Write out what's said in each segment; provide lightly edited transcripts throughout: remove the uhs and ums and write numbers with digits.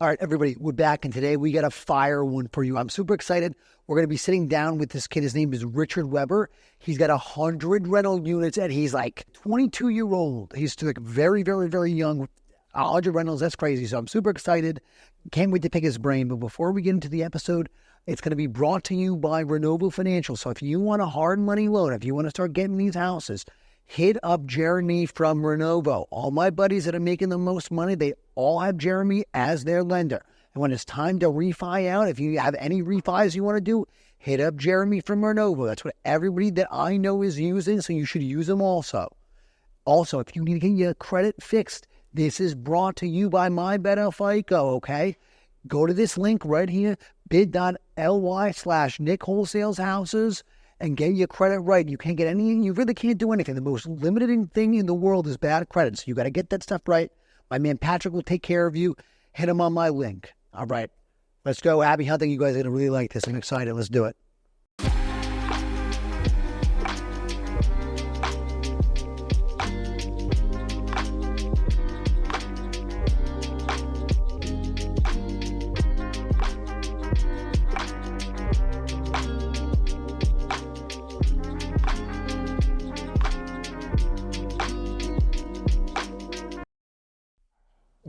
All right, everybody, we're back, and today we got a fire one for you. I'm super excited. We're going to be sitting down with this kid. His name is Richard Weber. He's got 100 rental units, and he's like 22-year-old. He's like very, very, very young. 100 rentals, that's crazy. So I'm super excited. Can't wait to pick his brain. But before we get into the episode, it's going to be brought to you by Renovo Financial. So if you want a hard money loan, if you want to start getting these houses, hit up Jeremy from Renovo. All my buddies that are making the most money, they all have Jeremy as their lender. And when it's time to refi out, if you have any refis you want to do, hit up Jeremy from Renovo. That's what everybody that I know is using, so you should use them also. Also, if you need to get your credit fixed, this is brought to you by My Better FICO, okay? Go to this link right here, bit.ly/Nick Wholesales Houses, and get your credit right. You can't get anything. You really can't do anything. The most limiting thing in the world is bad credit. So you got to get that stuff right. My man Patrick will take care of you. Hit him on my link. All right. Let's go. Happy hunting. You guys are going to really like this. I'm excited. Let's do it.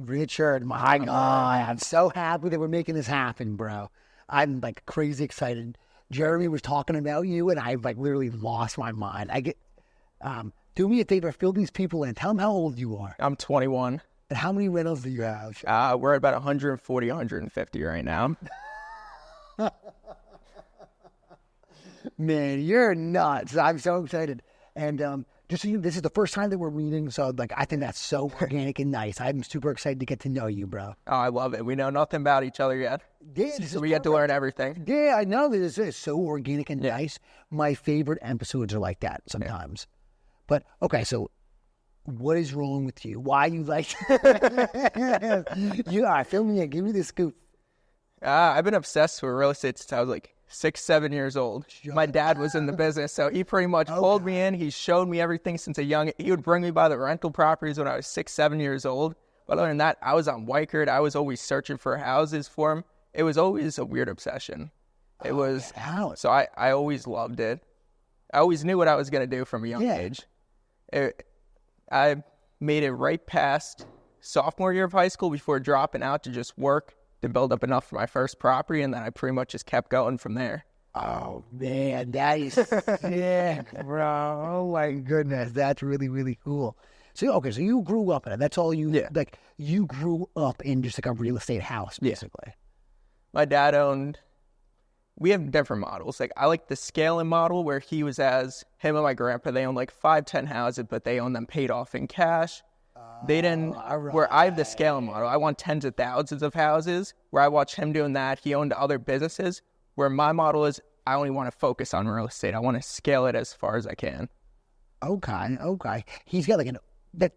Richard, my God, I'm so happy that we're making this happen, bro. I'm like crazy excited. Jeremy was talking about you, and I like literally lost my mind. Do me a favor, fill these people in. Tell them how old you are. I'm 21. And how many rentals do you have? We're at about 140, 150 right now. Man, you're nuts. I'm so excited. And just so you know, this is the first time that we're meeting, so like I think that's so organic and nice. I'm super excited to get to know you, bro. Oh, I love it. We know nothing about each other yet. Yeah, so we get to learn everything. Yeah, I know. This is so organic and nice. My favorite episodes are like that sometimes. Yeah. But, okay, so what is wrong with you? Why you like... you are. Fill me in. Give me the scoop. I've been obsessed with real estate since I was like 6, 7 years old. My dad was in the business, so he pretty much pulled me in. He showed me everything since a young... He would bring me by the rental properties when I was 6, 7 years old. But other than that, I was on Weichert. I was always searching for houses for him. It was always a weird obsession. It was... So I always loved it. I always knew what I was going to do from a young age. I made it right past sophomore year of high school before dropping out to just work to build up enough for my first property, and then I pretty much just kept going from there. Oh, man, that is sick, bro. Oh, my goodness. That's really, really cool. So, okay, so you grew up in it. That's all you, like, you grew up in just like a real estate house, basically. Yeah. My dad owned, we have different models. Like, I like the scaling model where him and my grandpa, they owned like 5, 10 houses, but they owned them paid off in cash. They didn't, where I have the scaling model, I want tens of thousands of houses, where I watch him doing that. He owned other businesses, where my model is, I only want to focus on real estate. I want to scale it as far as I can. Okay. He's got like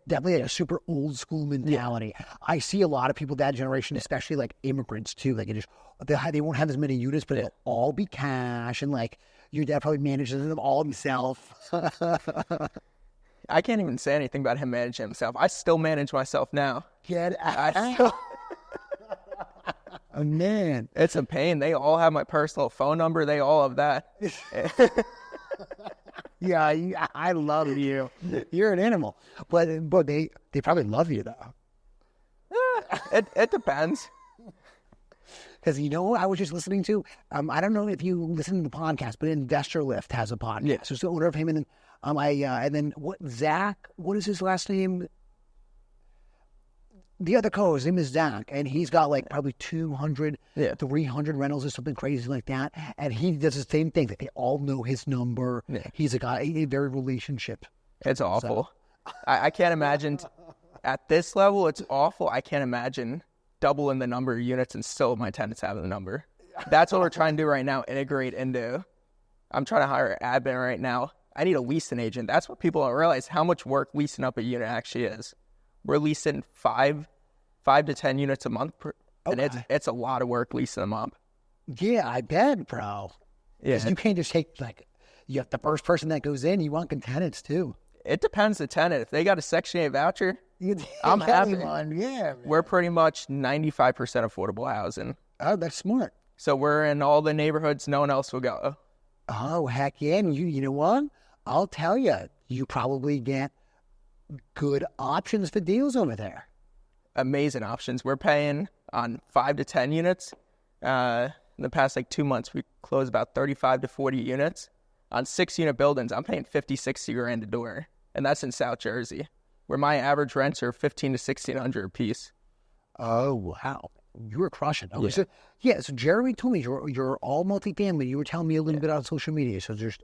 definitely a super old school mentality. Yeah. I see a lot of people that generation, especially like immigrants too. Like they won't have as many units, but it'll all be cash, and like your dad probably manages them all himself. I can't even say anything about him managing himself. I still manage myself now. Oh, man. It's a pain. They all have my personal phone number. They all have that. Yeah, I love you. You're an animal. But they probably love you, though. It depends. Because you know what I was just listening to? I don't know if you listen to the podcast, but Investor Lift has a podcast. Yeah. So it's the owner of him, and then and then Zach, what is his last name? The other his name is Zach, and he's got like probably 200, 300 rentals or something crazy like that. And he does the same thing. They all know his number. Yeah. He's a guy, a very relationship. It's awful. So. I can't imagine at this level. It's awful. I can't imagine doubling the number of units and still my tenants having the number. That's what we're trying to do right now. Integrate into. I'm trying to hire an admin right now. I need a leasing agent. That's what people don't realize, how much work leasing up a unit actually is. We're leasing 5 to 10 units a month, and it's a lot of work leasing them up. Yeah, I bet, bro. Yeah, you can't just take you have the first person that goes in. You want tenants too. It depends the tenant. If they got a Section 8 voucher, I'm happy. Yeah, man. We're pretty much 95% affordable housing. Oh, that's smart. So we're in all the neighborhoods no one else will go. Oh, heck yeah. And you know what? I'll tell you, you probably get good options for deals over there. Amazing options. We're paying on 5 to 10 units. In the past 2 months, we closed about 35 to 40 units. On 6-unit buildings, I'm paying 50, 60 grand a door. And that's in South Jersey, where my average rents are 15 to 1600 a piece. Oh, wow. You were crushing. Okay, so Jeremy told me you're all multifamily. You were telling me a little bit on social media. So there's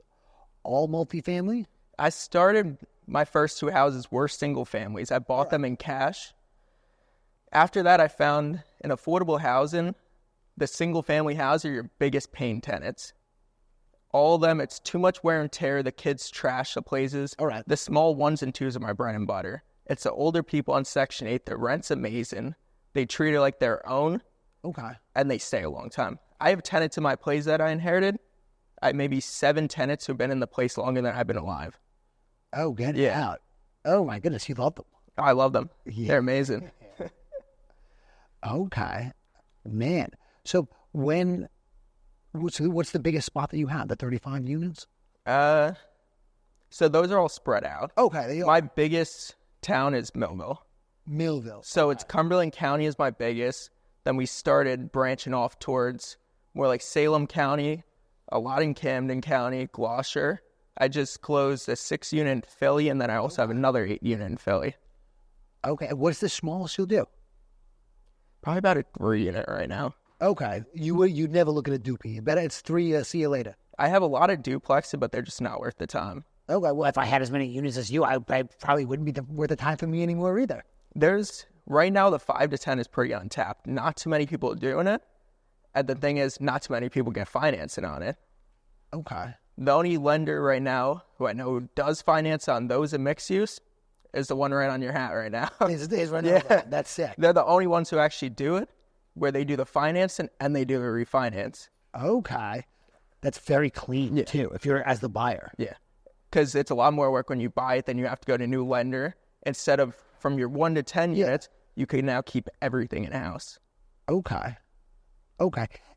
all multifamily? I started, my first 2 houses were single families. I bought them in cash. After that, I found in affordable housing, the single family houses are your biggest pain tenants. All of them, it's too much wear and tear. The kids trash the places. All right. The small 1s and 2s are my bread and butter. It's the older people on Section 8. The rent's amazing. They treat it like their own. Okay. And they stay a long time. I have tenants in my place that I inherited. I have maybe 7 tenants who've been in the place longer than I've been alive. Oh, get it out. Oh, my goodness. You love them. I love them. Yeah. They're amazing. Okay. Man. So what's the biggest spot that you have? The 35 units? So those are all spread out. Okay. They are. My biggest town is Millville. Millville. So it's Cumberland County is my biggest. Then we started branching off towards more like Salem County, a lot in Camden County, Gloucester. I just closed a 6-unit in Philly, and then I also have another 8-unit in Philly. Okay. What's the smallest you'll do? Probably about a 3-unit right now. Okay. You'd never look at a dupie. I bet it's 3, see you later. I have a lot of duplexes, but they're just not worth the time. Okay. Well, if I had as many units as you, I probably wouldn't be worth the time for me anymore either. There's, right now, the 5 to 10 is pretty untapped. Not too many people are doing it. And the thing is, not too many people get financing on it. Okay. The only lender right now who I know does finance on those in mixed use is the one right on your hat right now. Is right now. Yeah. That's sick. They're the only ones who actually do it, where they do the financing and they do the refinance. Okay. That's very clean, too, if you're as the buyer. Yeah. Because it's a lot more work when you buy it, then you have to go to a new lender. Instead of from your 1 to 10 units, you can now keep everything in-house. Okay.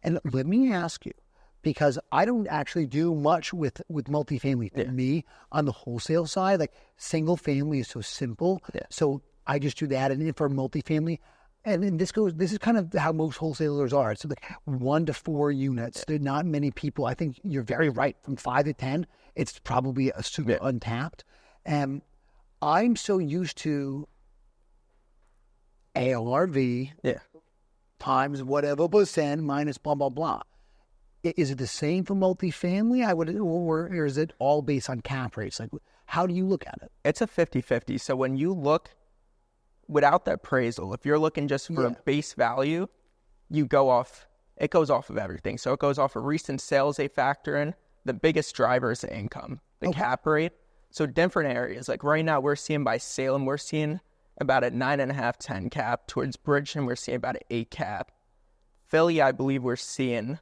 And let me ask you, because I don't actually do much with multifamily. For me, on the wholesale side, like single family is so simple. Yeah. So I just do that. And for multifamily, and this is kind of how most wholesalers are. It's like 1 to 4 units. There are not many people. I think you're very right. From 5 to 10, it's probably a super untapped. And I'm so used to ARV times whatever percent minus blah, blah, blah. Is it the same for multifamily? Or is it all based on cap rates? Like, how do you look at it? It's a 50-50. So when you look without the appraisal, if you're looking just for a base value, it goes off of everything. So it goes off of recent sales they factor in. The biggest driver is the income, the cap rate. So different areas, like right now we're seeing by Salem, we're seeing about a 9.5, 10 cap. Towards Bridgeton, we're seeing about an 8 cap. Philly, I believe we're seeing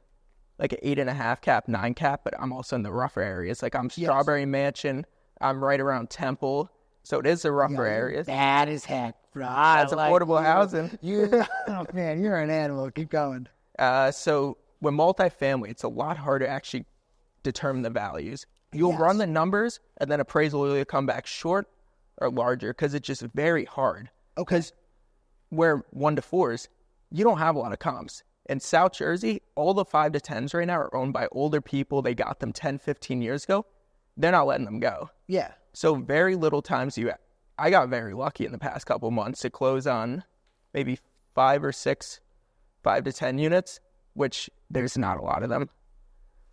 like an 8.5 cap, 9 cap, but I'm also in the rougher areas. Like I'm Strawberry Mansion, I'm right around Temple. So it is the rougher areas. That is heck, bro. That's affordable housing. Oh man, you're an animal. Keep going. So with multifamily, it's a lot harder to actually determine the values. You'll run the numbers, and then appraisal will either come back short or larger because it's just very hard. Because where 1 to 4s, you don't have a lot of comps. In South Jersey, all the 5 to 10s right now are owned by older people. They got them 10, 15 years ago. They're not letting them go. Yeah. So very little times I got very lucky in the past couple months to close on maybe 5 or 6, 5 to 10 units, which there's not a lot of them.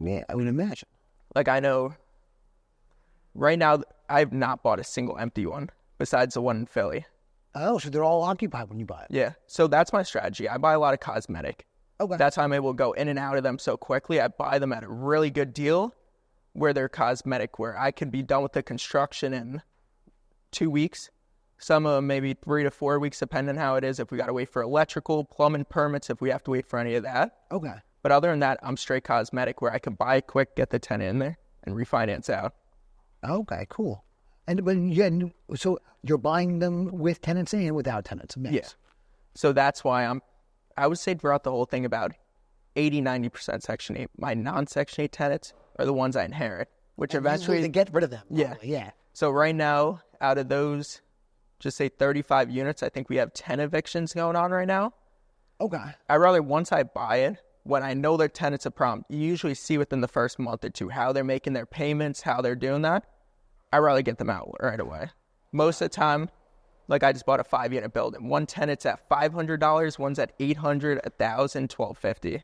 Yeah, I would imagine. Like I know right now I've not bought a single empty one besides the one in Philly. Oh, so they're all occupied when you buy it. Yeah. So that's my strategy. I buy a lot of cosmetic. Okay. That's how I'm able to go in and out of them so quickly. I buy them at a really good deal where they're cosmetic, where I can be done with the construction in 2 weeks. Some of them maybe 3 to 4 weeks, depending on how it is. If we got to wait for electrical, plumbing permits, if we have to wait for any of that. Okay. But other than that, I'm straight cosmetic where I can buy quick, get the tenant in there, and refinance out. Okay, cool. So you're buying them with tenants and without tenants. Mix. Yeah. So that's why I would say throughout the whole thing about 80-90% Section 8. My non-Section 8 tenants are the ones I inherit, which eventually... to get rid of them. Yeah. Probably. Yeah. So right now, out of those, just say 35 units, I think we have 10 evictions going on right now. Okay. I'd rather, once I buy it, when I know their tenant's a problem, you usually see within the first month or two how they're making their payments, how they're doing that. I'd rather get them out right away. Most of the time, like I just bought a 5-unit building. One tenant's at $500, one's at $800, $1,000, $1,250.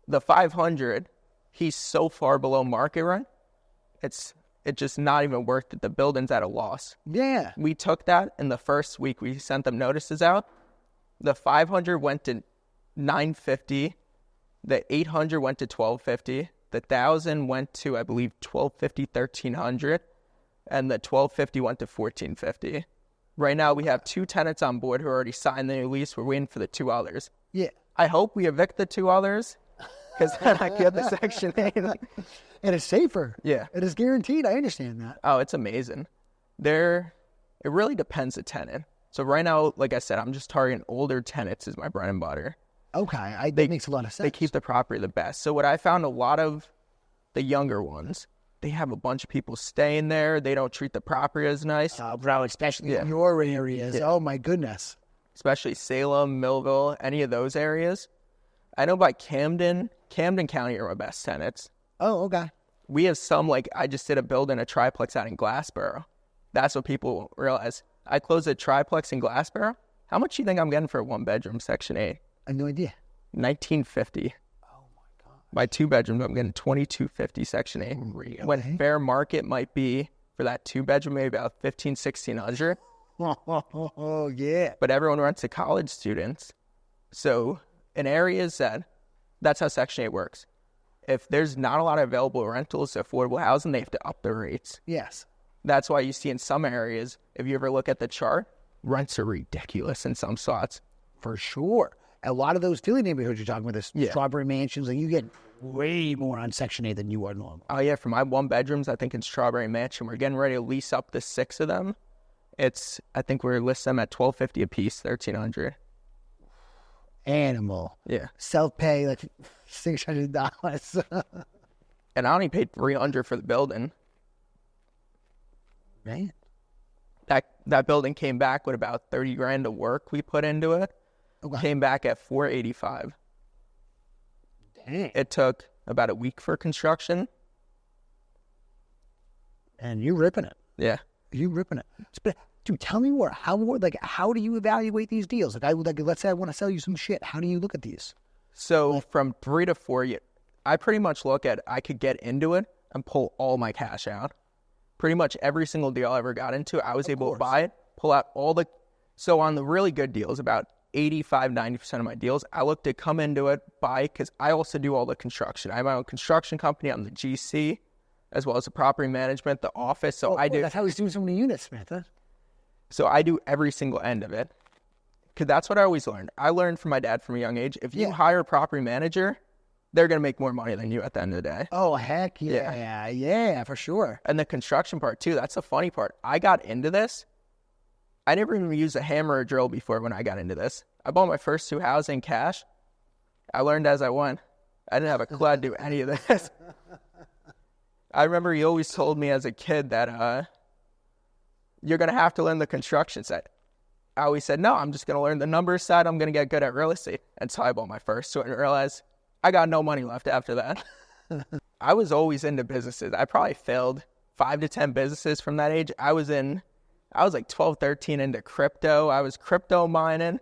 The 500, he's so far below market rent, it's just not even worth it. The building's at a loss. Yeah. We took that in the first week. We sent them notices out. The 500 went to $950. The 800 went to $1,250. The 1,000 went to, I believe, $1,250, $1,300. And the $1,250 went to $1,450. Right now, we have 2 tenants on board who already signed the new lease. We're waiting for the 2 others. Yeah. I hope we evict the 2 others because then I get the Section 8. And it's safer. Yeah. It is guaranteed. I understand that. Oh, it's amazing. It really depends the tenant. So right now, like I said, I'm just targeting older tenants as my bread and butter. Okay. That makes a lot of sense. They keep the property the best. So what I found, a lot of the younger ones, they have a bunch of people staying there. They don't treat the property as nice. Bro, especially in your areas. Yeah. Oh, my goodness. Especially Salem, Millville, any of those areas. I know by Camden County are my best tenants. Oh, okay. We have some, like, I just did a triplex out in Glassboro. That's what people realize. I closed a triplex in Glassboro. How much do you think I'm getting for a 1-bedroom Section 8? I have no idea. $1,950. Oh, my God. My 2-bedroom, I'm getting $2,250 Section 8. Really? When fair market might be, for that 2-bedroom, maybe about $1,500, $1,600. Oh, yeah. But everyone rents to college students. So in areas that's how Section 8 works. If there's not a lot of available rentals, affordable housing, they have to up the rates. Yes. That's why you see in some areas, if you ever look at the chart, rents are ridiculous in some spots. For sure. A lot of those Philly neighborhoods you're talking about, the Strawberry Mansions, like you get way more on Section 8 than you are normal. Oh, yeah. For my 1-bedrooms, I think in Strawberry Mansion, we're getting ready to lease up the 6 of them. I think we're listing them at $1,250 a piece, $1,300. Animal. Yeah. Self-pay, like $600. And I only paid $300 for the building. Man. That building came back with about $30,000 of work we put into it. Okay. Came back at $485. Dang. It took about a week for construction. And you're ripping it. Yeah. You're ripping it. But, dude, tell me more. How do you evaluate these deals? Let's say I want to sell you some shit. How do you look at these? So from 3 to 4 years, I pretty much look at, I could get into it and pull all my cash out. Pretty much every single deal I ever got into, I was able to buy it, pull out so on the really good deals, about 85-90% of my deals, I look to come into it, buy, because I also do all the construction. I have my own construction company. I'm the GC, as well as the property management, the office. So that's how he's doing so many units, Smith. Huh? So I do every single end of it, because that's what I always learned. I learned from my dad from a young age. If you hire a property manager, they're going to make more money than you at the end of the day. Oh, heck yeah. Yeah, for sure. And the construction part, too, that's the funny part. I got into this. I never even used a hammer or drill before when I got into this. I bought my first 2 houses in cash. I learned as I went. I didn't have a clue how to do any of this. I remember he always told me as a kid that you're going to have to learn the construction side. I always said, no, I'm just going to learn the numbers side. I'm going to get good at real estate. And so I bought my first. So I realized I got no money left after that. I was always into businesses. I probably failed 5 to 10 businesses from that age. I was like 12, 13 into crypto. I was crypto mining.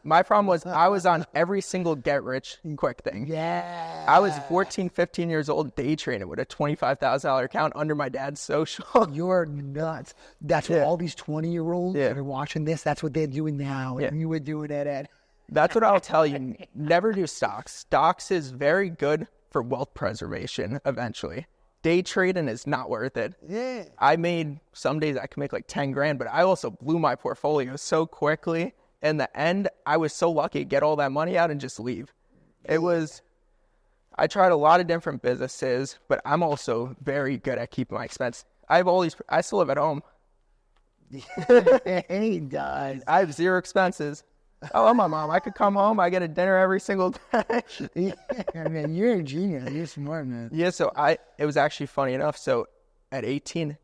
My problem was I was on every single get rich quick thing. Yeah. I was 14, 15 years old day trading with a $25,000 account under my dad's social. You're nuts. That's what all these 20-year-olds that are watching this, that's what they're doing now. And you were doing it, Ed. That's what I'll tell you. Never do stocks. Stocks is very good for wealth preservation eventually. Day trading is not worth it. Yeah. Some days I can make like 10 grand, but I also blew my portfolio so quickly. In the end, I was so lucky to get all that money out and just leave. I tried a lot of different businesses, but I'm also very good at keeping my expense. I have all these. I still live at home. He does. I have zero expenses. I love my mom. I could come home. I get a dinner every single day. Yeah, man, you're a genius. You're smart, man. Yeah, so it was actually funny enough. So at 18,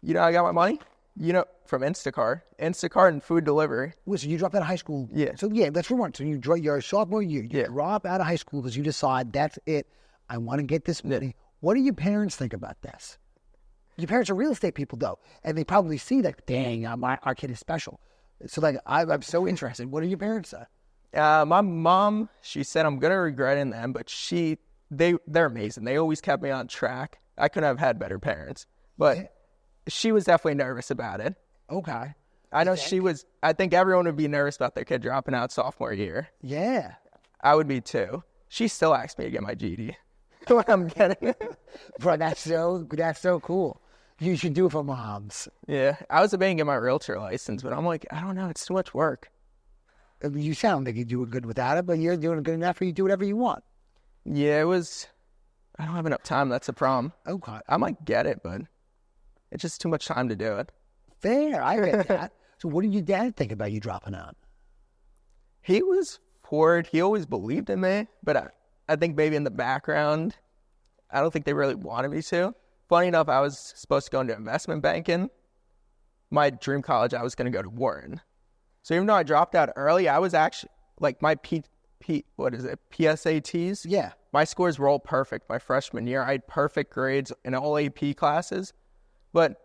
you know how I got my money? You know, from Instacart and food delivery. Wait, so you dropped out of high school. Yeah. So yeah, let's rewind. So you're a sophomore year. You Yeah. drop out of high school because you decide that's it. I want to get this money. Yeah. What do your parents think about this? Your parents are real estate people though, and they probably see that. Dang, our kid is special. So like, I'm so interested. What do your parents say? My mom, she said I'm gonna regret it in the end, but they're amazing. They always kept me on track. I couldn't have had better parents, but she was definitely nervous about it. Okay. I know she was. I think everyone would be nervous about their kid dropping out sophomore year. Yeah. I would be too. She still asked me to get my GED when I'm getting it. Bro, that's so cool. You should do it for moms. Yeah, I was debating getting my realtor license, but I'm like, I don't know, it's too much work. I mean, you sound like you're doing good without it, but you're doing good enough for you to do whatever you want. Yeah, I don't have enough time. That's a problem. Okay. I might get it, but it's just too much time to do it. Fair, I get that. So what did your dad think about you dropping out? He was for it. He always believed in me, but I think maybe in the background, I don't think they really wanted me to. Funny enough, I was supposed to go into investment banking. My dream college, I was going to go to Wharton. So even though I dropped out early, I was actually, like my PSATs? Yeah. My scores were all perfect my freshman year. I had perfect grades in all AP classes. But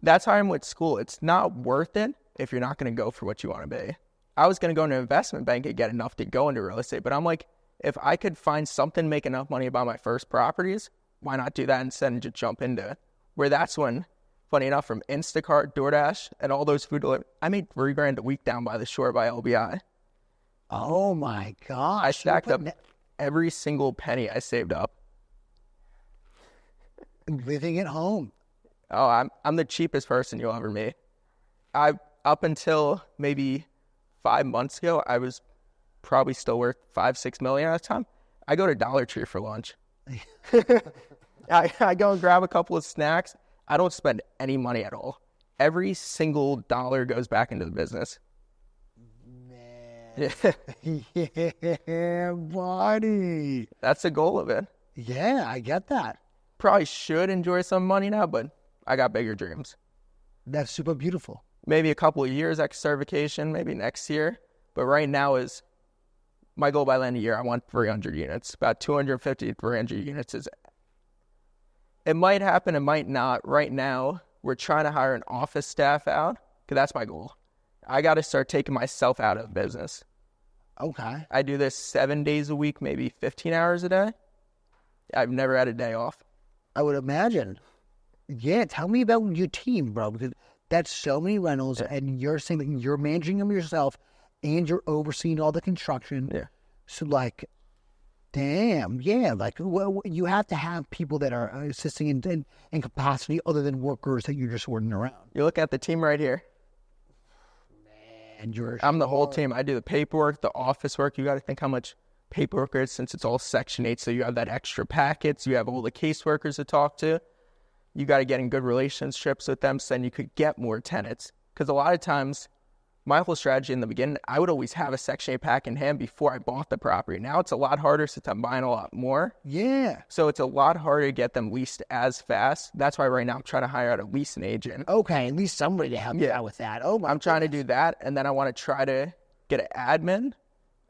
that's how I'm with school. It's not worth it if you're not going to go for what you want to be. I was going to go into investment bank and get enough to go into real estate. But I'm like, if I could find something, make enough money about my first properties, why not do that instead and just jump into it? Where that's when, funny enough, from Instacart, DoorDash, and all those food delivery, I made $3,000 a week down by the shore by LBI. Oh my gosh. I stacked up every single penny I saved up. Living at home. Oh, I'm the cheapest person you'll ever meet. Up until maybe 5 months ago, I was probably still worth $5-6 million at the time. I go to Dollar Tree for lunch. I go and grab a couple of snacks. I don't spend any money at all. Every single dollar goes back into the business. Man. Yeah, buddy. That's the goal of it. Yeah, I get that. Probably should enjoy some money now, but I got bigger dreams. That's super beautiful. Maybe a couple of years extra certification, maybe next year. But right now is my goal by the end of the year. I want 300 units. About 250 to 300 units is. It might happen, it might not. Right now, we're trying to hire an office staff out because that's my goal. I got to start taking myself out of business. Okay. I do this 7 days a week, maybe 15 hours a day. I've never had a day off. I would imagine. Yeah, tell me about your team, bro, because that's so many rentals, and you're saying that you're managing them yourself, and you're overseeing all the construction. Yeah. So, like, damn, yeah, like, well, you have to have people that are assisting in capacity other than workers that you're just ordering around. You look at the team right here. Man, I'm the whole team. I do the paperwork, the office work. You got to think how much paperwork there is since it's all Section 8. So you have that extra packets. You have all the caseworkers to talk to. You got to get in good relationships with them so then you could get more tenants. Because a lot of times, my whole strategy in the beginning, I would always have a Section 8 pack in hand before I bought the property. Now it's a lot harder since I'm buying a lot more. Yeah. So it's a lot harder to get them leased as fast. That's why right now I'm trying to hire out a leasing agent. Okay, at least somebody to help you out with that. Oh, I'm trying to do that, and then I want to try to get an admin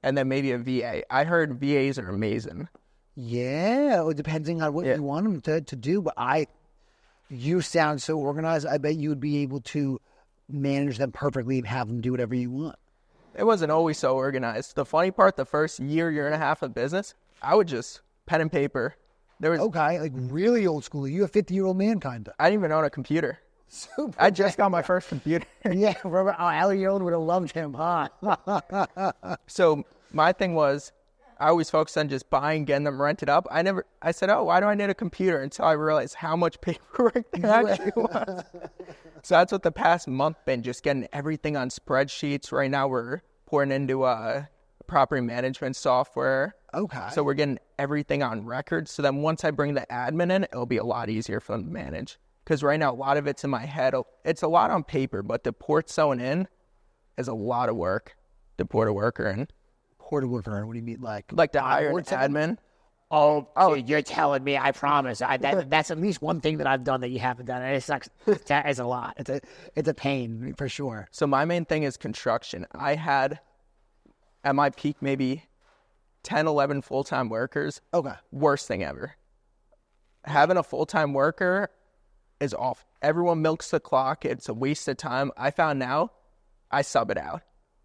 and then maybe a VA. I heard VAs are amazing. Yeah, depending on what you want them to do. But you sound so organized. I bet you would be able to manage them perfectly and have them do whatever you want. It wasn't always so organized. The funny part, the first year and a half of business, I would just pen and paper. Okay, like really old school. You a 50-year-old man, kind of. I didn't even own a computer. Super. I just got my first computer. Yeah, Robert Allione would have loved him, huh? So my thing was, I always focused on just buying, getting them rented up. I said, oh, why do I need a computer? Until I realized how much paperwork there actually was. So that's what the past month been, just getting everything on spreadsheets. Right now we're pouring into property management software. Okay. So we're getting everything on record. So then once I bring the admin in, it'll be a lot easier for them to manage. Because right now, a lot of it's in my head. It's a lot on paper, but to port someone in is a lot of work to port a worker in. Port a worker in? What do you mean? Like to hire an admin. Oh, you're telling me? I promise. That's at least one thing that I've done that you haven't done. And it sucks. It's a lot. It's a pain for sure. So my main thing is construction. I had, at my peak, maybe 10, 11 full-time workers. Okay. Worst thing ever. Having a full-time worker is off. Everyone milks the clock. It's a waste of time. I found now I sub it out.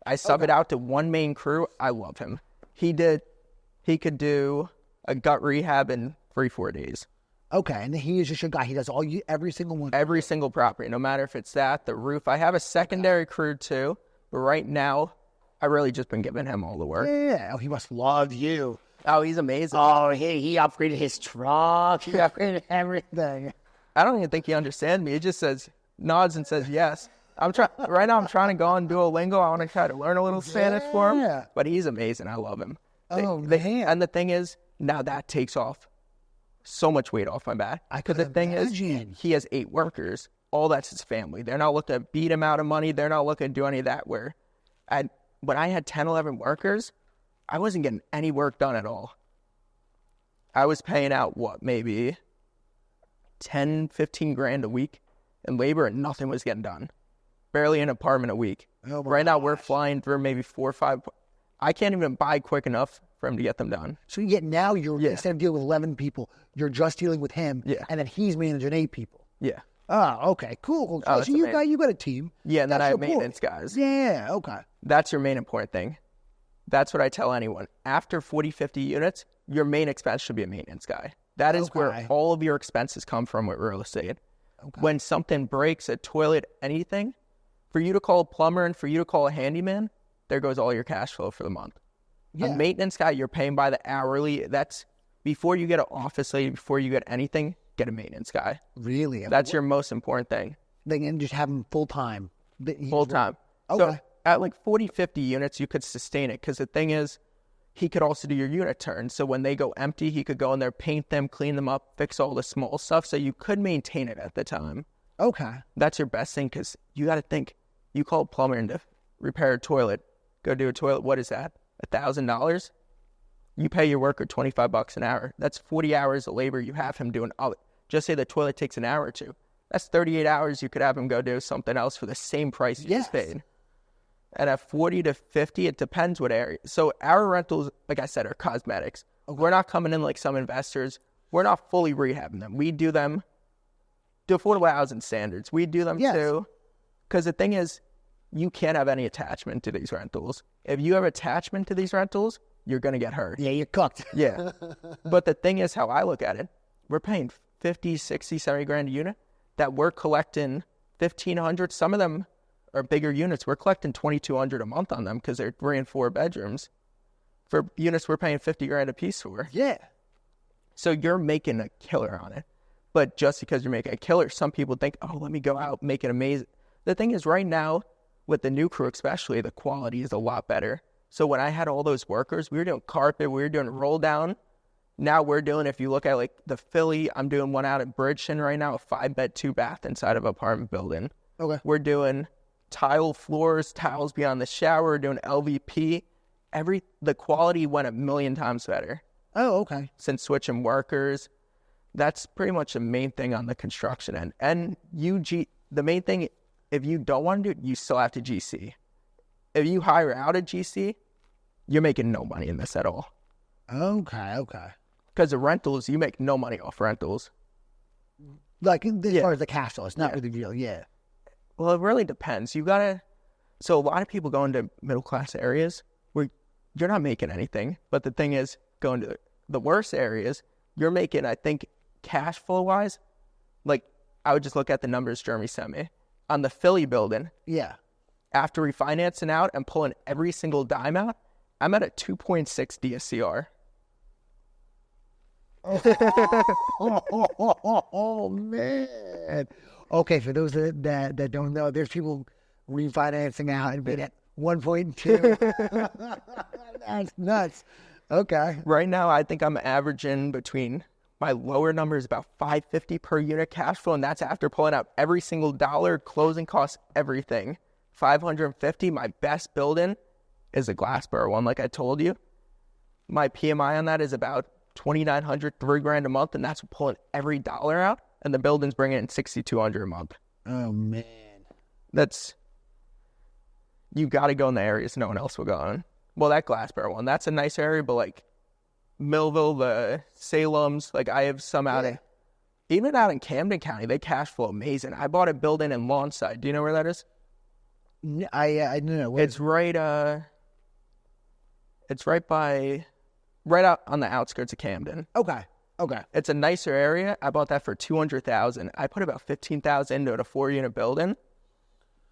I sub it out to one main crew. I love him. He could do a gut rehab in 3-4 days. Okay, and he is just your guy. He does every single one. Every single property, no matter if it's that, the roof. I have a secondary crew too, but right now, I really just been giving him all the work. Yeah. Oh, he must love you. Oh, he's amazing. Oh, he upgraded his truck. He upgraded everything. I don't even think he understands me. He just nods and says yes. Right now I'm trying to go on Duolingo. I want to try to learn a little Spanish for him. But he's amazing. I love him. Man. And the thing is, now that takes off so much weight off my back. Because the thing is, he has 8 workers. All that's his family. They're not looking to beat him out of money. They're not looking to do any of that. When I had 10, 11 workers, I wasn't getting any work done at all. I was paying out, maybe 10, 15 grand a week in labor, and nothing was getting done. Barely an apartment a week. Oh right now, we're flying through maybe 4 or 5. I can't even buy quick enough for him to get them done. So yet now instead of dealing with 11 people, you're just dealing with him, and then he's managing 8 people. Yeah. Oh, okay, cool. Oh, so you got a team. Yeah, and then That's I have your maintenance guys. Yeah, okay. That's your main important thing. That's what I tell anyone. After 40, 50 units, your main expense should be a maintenance guy. That is where all of your expenses come from with real estate. Okay. When something breaks, a toilet, anything, for you to call a plumber and for you to call a handyman, there goes all your cash flow for the month. Yeah. A maintenance guy, you're paying by the hourly. That's before you get an office lady, before you get anything, get a maintenance guy. Really? That's your most important thing. Then just have him full-time. Full-time. Okay. So at like 40, 50 units, you could sustain it. Because the thing is, he could also do your unit turns. So when they go empty, he could go in there, paint them, clean them up, fix all the small stuff. So you could maintain it at the time. Okay. That's your best thing, because you got to think, you call a plumber to repair a toilet, go do a toilet, what is that? $1,000? You pay your worker $25 an hour. That's 40 hours of labor you have him doing. Just say the toilet takes an hour or two. That's 38 hours you could have him go do something else for the same price you just paid. And at 40 to 50, it depends what area. So our rentals, like I said, are cosmetics. Okay. We're not coming in like some investors. We're not fully rehabbing them. We do them to affordable housing standards. We do them too. Because the thing is, you can't have any attachment to these rentals. If you have attachment to these rentals, you're going to get hurt. Yeah, you're cooked. Yeah. But the thing is, how I look at it, we're paying 50, 60, 70 grand a unit that we're collecting 1,500. Some of them are bigger units. We're collecting 2,200 a month on them because they're 3 and 4 bedrooms. For units, we're paying 50 grand a piece for. Yeah. So you're making a killer on it. But just because you're making a killer, some people think, oh, let me go out, make it amazing. The thing is, right now, with the new crew especially, the quality is a lot better. So when I had all those workers, we were doing carpet, we were doing roll down. Now we're doing, if you look at like the Philly, I'm doing one out at Bridgeton right now, a 5-bed, 2-bath inside of an apartment building. Okay. We're doing tile floors, tiles beyond the shower, we're doing LVP. The quality went 1,000,000 times better. Oh, okay. Since switching workers. That's pretty much the main thing on the construction end. And the main thing, if you don't want to do it, you still have to GC. If you hire out a GC, you're making no money in this at all. Okay. Because the rentals, you make no money off rentals. Like, as far as the cash flow, it's not really the deal, yeah. Well, it really depends. So a lot of people go into middle-class areas where you're not making anything. But the thing is, going to the worst areas, you're making, I think, cash flow-wise, like, I would just look at the numbers Jeremy sent me. On the Philly building, after refinancing out and pulling every single dime out, I'm at a 2.6 DSCR. Oh, man. Okay, for those that don't know, there's people refinancing out and being at 1.2. That's nuts. Okay. Right now, I think I'm averaging between My lower number is about $550 per unit cash flow, and that's after pulling out every single dollar, closing costs, everything. $550. My best building is a Glassboro one, like I told you. My PMI on that is about $2,900, $3,000 a month, and that's pulling every dollar out, and the building's bringing in $6,200 a month. Oh, man. You got to go in the areas no one else will go in. Well, that Glassboro one, that's a nice area, but like Millville, the Salem's, like I have some even out in Camden County, they cash flow amazing. I bought a building in Lawnside. Do you know where that is? I don't know. It's right out on the outskirts of Camden. Okay. It's a nicer area. I bought that for $200,000. I put about $15,000 into it, a 4-unit building.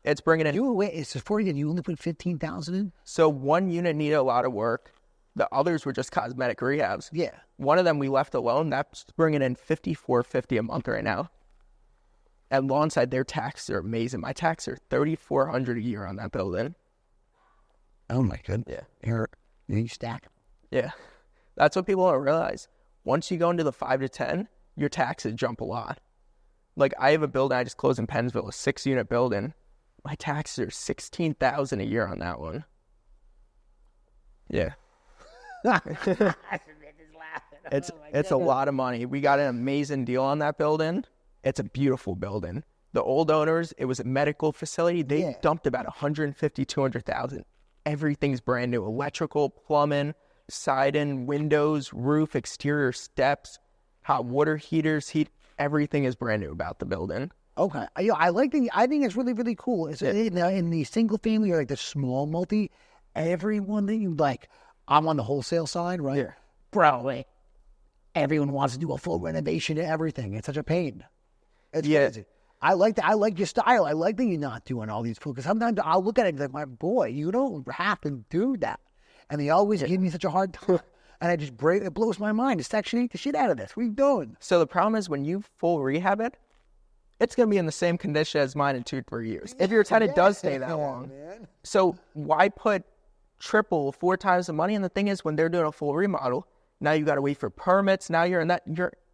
It's bringing in. It's a 4-unit. You only put $15,000 in. So one unit needed a lot of work. The others were just cosmetic rehabs. Yeah. One of them we left alone. That's bringing in $5,450 a month right now. At Lawnside, their taxes are amazing. My taxes are $3,400 a year on that building. Oh my goodness. Yeah. You stack them. Yeah. That's what people don't realize. Once you go into the 5 to 10, your taxes jump a lot. Like I have a building I just closed in Pennsville, a 6-unit building. My taxes are $16,000 a year on that one. Yeah. It's a lot of money. We got an amazing deal on that building. It's a beautiful building. The old owners, it was a medical facility. They dumped about $150,000, $200,000. Everything's brand new. Electrical, plumbing, siding, windows, roof, exterior steps, hot water heaters, everything is brand new about the building. Okay. I think it's really, really cool. It's in the single family or like the small multi, everyone that you like, I'm on the wholesale side, right? Yeah. Bro, everyone wants to do a full renovation to everything. It's such a pain. It's crazy. I like that. I like your style. I like that you're not doing all these full, because sometimes I'll look at it like, my boy, you don't have to do that. And they always give me such a hard time. And it blows my mind. It's Section 8 the shit out of this. What are you doing? So the problem is when you full rehab it, it's going to be in the same condition as mine in 2-3 years. If your tenant does stay that long. Man. So why put 4 times the money? And the thing is, when they're doing a full remodel, now you got to wait for permits. Now you're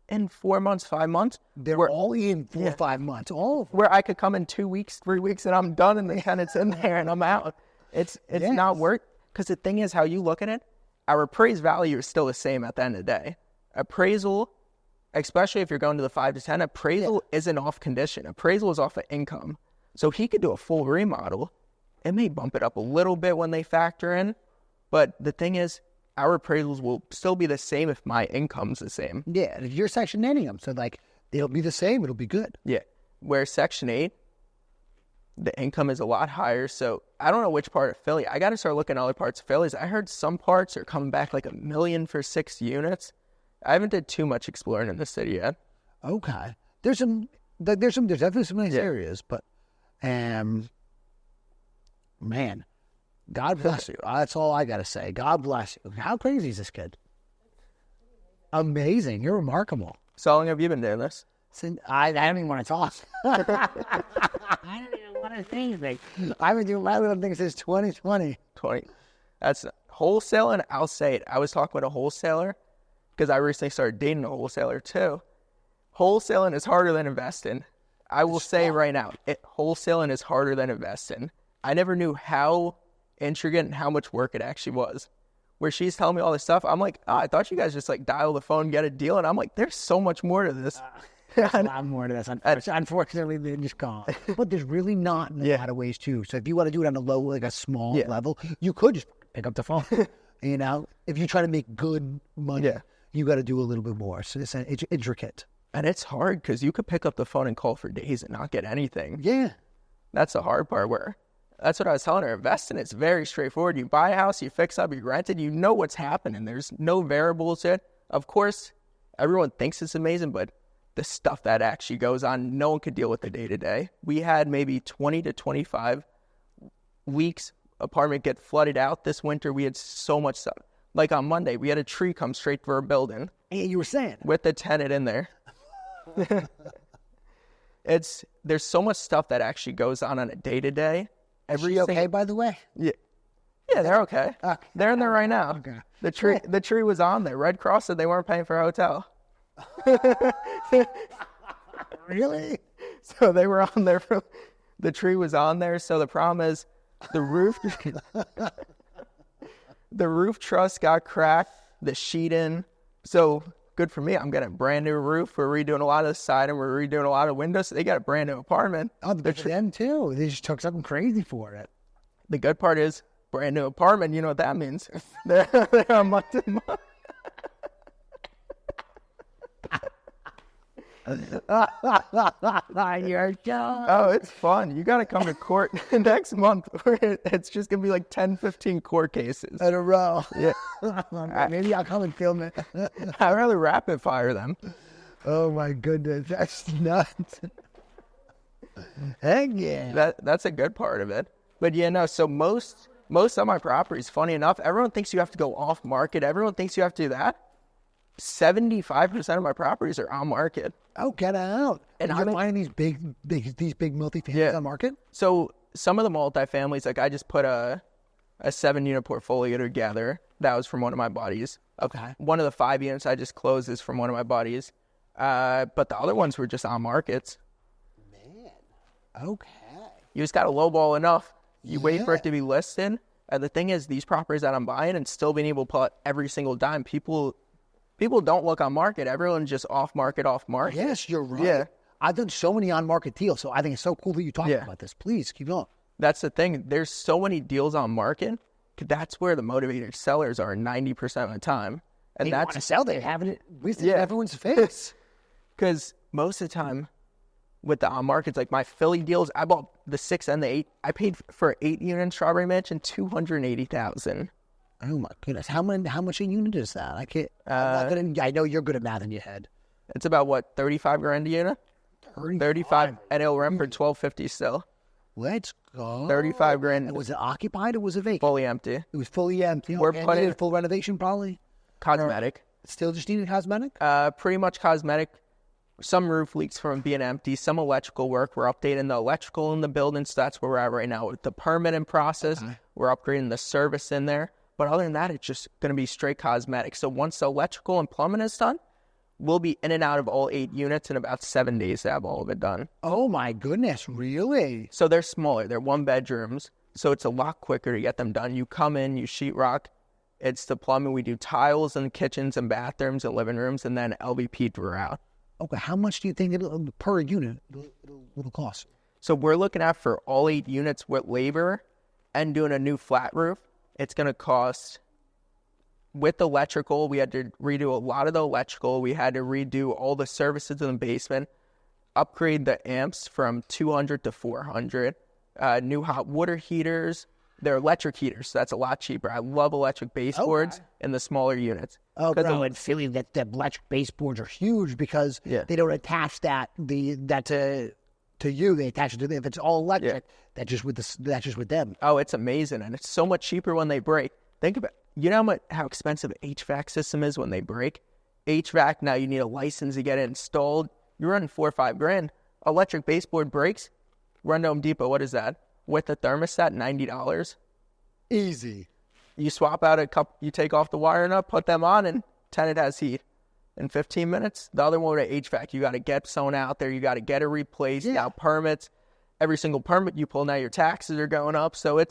in 4 months, 5 months. They're all in 4 or 5 months. All of them. Where I could come in 2 weeks, 3 weeks, and I'm done, and the tenant's in there, and I'm out. It's not worth. Because the thing is, how you look at it, our appraised value is still the same at the end of the day. Appraisal, especially if you're going to the 5 to 10, appraisal isn't off condition. Appraisal is off of income. So he could do a full remodel. It may bump it up a little bit when they factor in. But the thing is, our appraisals will still be the same if my income's the same. Yeah, if you're Section 8ing them, so like it'll be the same. It'll be good. Yeah. Where Section 8, the income is a lot higher. So I don't know which part of Philly. I got to start looking at other parts of Philly. I heard some parts are coming back like $1 million for 6 units. I haven't did too much exploring in the city yet. Okay. There's definitely some nice areas, but man, God bless you. That's all I got to say. God bless you. How crazy is this kid? Amazing. You're remarkable. So how long have you been doing this? I don't even want to talk. I don't even want to say anything. I've been doing my little thing since 2020. That's wholesaling. I'll say it. I was talking with a wholesaler because I recently started dating a wholesaler too. Wholesaling is harder than investing. I will say right now, wholesaling is harder than investing. I never knew how intricate and how much work it actually was. Where she's telling me all this stuff, I'm like, I thought you guys just like dial the phone, get a deal. And I'm like, there's so much more to this. There's a lot more to this. Unfortunately, they're just gone. But there's really not in a lot of ways too. So if you want to do it on a low, like a small level, you could just pick up the phone. You know, if you try to make good money, you got to do a little bit more. So it's intricate. And it's hard because you could pick up the phone and call for days and not get anything. Yeah. That's the hard part where, that's what I was telling her. Investing, it's very straightforward. You buy a house, you fix up, you rent it, you know what's happening. There's no variables yet. Of course, everyone thinks it's amazing, but the stuff that actually goes on, no one could deal with the day-to-day. We had maybe 20 to 25 weeks apartment get flooded out this winter. We had so much stuff. Like on Monday, we had a tree come straight for our building. Hey, you were saying. With the tenant in there. There's so much stuff that actually goes on a day-to-day. Is she okay, by the way? Yeah, they're okay. They're in there right now. Okay. The tree was on there. Red Cross said they weren't paying for a hotel. Really? So they were on there. The tree was on there. So the problem is the roof, the roof truss got cracked, the sheeting. So good for me. I'm getting a brand new roof. We're redoing a lot of the siding. We're redoing a lot of windows. So they got a brand new apartment. Oh, for them too. They just took something crazy for it. The good part is brand new apartment. You know what that means? They're on month to month. You're done. Oh, it's fun. You got to come to court next month. It's just going to be like 10, 15 court cases. In a row. Yeah. Maybe I'll come and film it. I'd rather rapid fire them. Oh my goodness, that's nuts. Heck yeah. That's a good part of it. But yeah, no, so most of my properties, funny enough, everyone thinks you have to go off market. Everyone thinks you have to do that. 75% of my properties are on market. Oh, get out. And you're buying these big multifamilies on market? So some of the multifamilies, like I just put a 7-unit portfolio together. That was from one of my buddies. Okay. One of the 5 units I just closed is from one of my buddies. But the other ones were just on markets. Man. Okay. You just got to lowball enough. You wait for it to be listed. And the thing is, these properties that I'm buying and still being able to pull out every single dime, people don't look on market. Everyone's just off market. Yes, you're right. Yeah. I've done so many on-market deals, so I think it's so cool that you talk about this. Please, keep going. That's the thing. There's so many deals on market. That's where the motivated sellers are 90% of the time. And They that's want to sell. They're having it in everyone's face. Because most of the time with the on-markets, like my Philly deals, I bought the 6 and the 8. I paid for an 8-unit Strawberry Mansion $280,000. Oh my goodness! How much a unit is that? I can't. I know you're good at math in your head. It's about what, $35,000 a unit? 35, and it'll rent for $1,250 still. Let's go. $35,000. And was it occupied or was it vacant? Fully empty. It was fully empty. We're and putting needed full renovation, probably. Cosmetic. Still just needed cosmetic. Pretty much cosmetic. Some roof leaks from being empty. Some electrical work. We're updating the electrical in the building, so that's where we're at right now with the permitting process. Okay. We're upgrading the service in there. But other than that, it's just going to be straight cosmetic. So once the electrical and plumbing is done, we'll be in and out of all 8 units in about 7 days to have all of it done. Oh, my goodness. Really? So they're smaller. They're 1-bedrooms. So it's a lot quicker to get them done. You come in, you sheetrock. It's the plumbing. We do tiles in the kitchens and bathrooms and living rooms, and then LVP throughout. Okay. How much do you think per unit it'll cost? So we're looking at for all 8 units with labor and doing a new flat roof. It's going to cost, with electrical, we had to redo a lot of the electrical. We had to redo all the services in the basement, upgrade the amps from 200 to 400, new hot water heaters. They're electric heaters, so that's a lot cheaper. I love electric baseboards in the smaller units. Oh, bro, in Philly, the electric baseboards are huge because they don't attach that to you. They attach it to them. If it's all electric, that's just with them. Oh, it's amazing, and it's so much cheaper when they break. Think about how expensive an HVAC system is when they break. HVAC, now you need a license to get it installed. You're running $4 or $5 Electric baseboard breaks. Run to Home Depot. What is that? With the thermostat, $90. Easy. You swap out a couple. You take off the wire nut, put them on, and tenant has heat. In 15 minutes, the other one with HVAC, you got to get someone out there. You got to get it replaced. Now permits, every single permit you pull, now your taxes are going up. So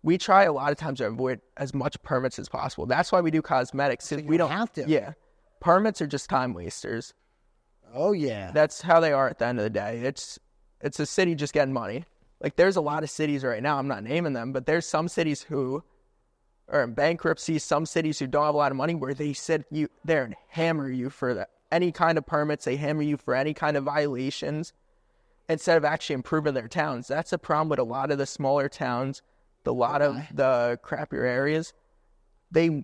we try a lot of times to avoid as much permits as possible. That's why we do cosmetics. So we don't have to. Yeah. Permits are just time wasters. Oh, yeah. That's how they are at the end of the day. It's a city just getting money. Like there's a lot of cities right now, I'm not naming them, but there's some cities who are in bankruptcy, some cities who don't have a lot of money where they sit you there and hammer you for any kind of permits. They hammer you for any kind of violations instead of actually improving their towns. That's a problem with a lot of the smaller towns, a lot of the crappier areas. They're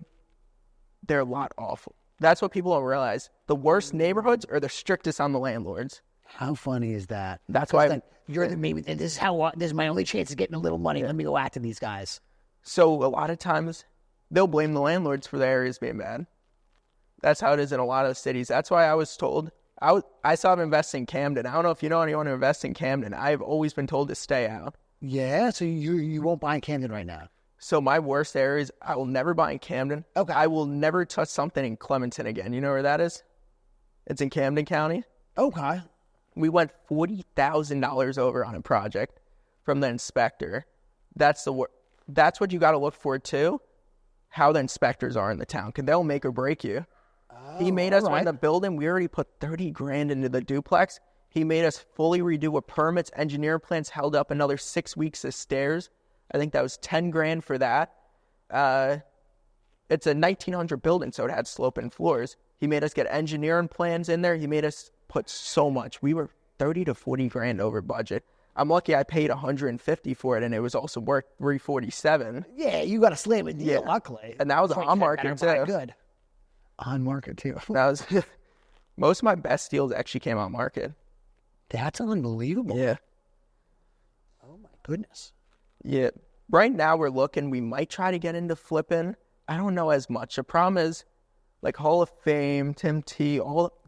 a lot awful. That's what people don't realize. The worst neighborhoods are the strictest on the landlords. How funny is that? That's why maybe this is my only chance of getting a little money. Let me go after these guys. So a lot of times they'll blame the landlords for the areas being bad. That's how it is in a lot of the cities. That's why I was told, I saw them invest in Camden. I don't know if you know anyone who invests in Camden. I've always been told to stay out. Yeah, so you won't buy in Camden right now. So my worst areas, I will never buy in Camden. Okay. I will never touch something in Clementon again. You know where that is? It's in Camden County. Okay. We went $40,000 over on a project from the inspector. That's what you got to look for too, how the inspectors are in the town, because they'll make or break you. He made us run the building. We already put 30 grand into the duplex. He made us fully redo a permits, engineer plans, held up another 6 weeks of stairs. I think that was 10 grand for that. It's a 1900 building, so it had sloping floors. He made us get engineering plans in there. He made us put so much. We were 30 to 40 grand over budget. I'm lucky I paid 150 for it, and it was also worth 347. Yeah, you got a slamming deal, luckily. And that was on market too. Good. On market too. That was most of my best deals actually came on market. That's unbelievable. Yeah. Oh my goodness. Yeah. Right now we're looking. We might try to get into flipping. I don't know as much. The problem is, like Hall of Fame, Tim T,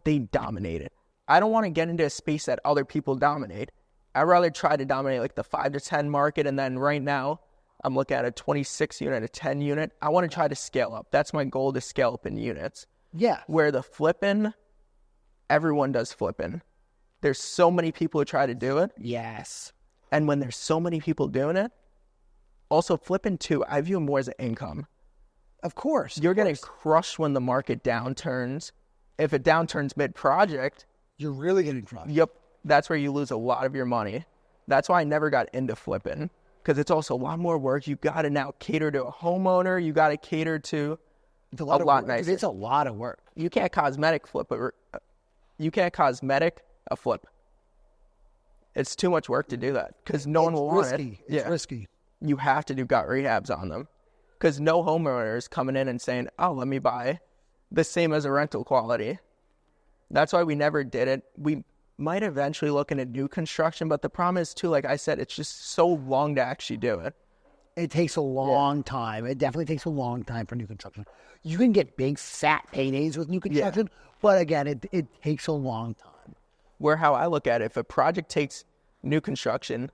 they dominate it. I don't want to get into a space that other people dominate. I'd rather try to dominate like the 5 to 10 market, and then right now I'm looking at a 26 unit, a 10 unit. I want to try to scale up. That's my goal, to scale up in units. Yeah. Where the flipping, everyone does flipping. There's so many people who try to do it. Yes. And when there's so many people doing it, also flipping too, I view more as an income. Of course. You're getting crushed when the market downturns. If it downturns mid-project, you're really getting crushed. Yep. That's where you lose a lot of your money. That's why I never got into flipping, because it's also a lot more work. You got to now cater to a homeowner. You got to cater to it's a lot nicer. It's a lot of work. You can't cosmetic flip it. You can't cosmetic a flip. It's too much work to do that, because no one will want it. It's risky. You have to do gut rehabs on them, because no homeowner is coming in and saying, oh, let me buy the same as a rental quality. That's why we never did it. We might eventually look into new construction, but the problem is too, like I said, it's just so long to actually do it. It takes a long time. It definitely takes a long time for new construction. You can get big fat paydays with new construction, but again, it takes a long time. Where how I look at it, if a project takes new construction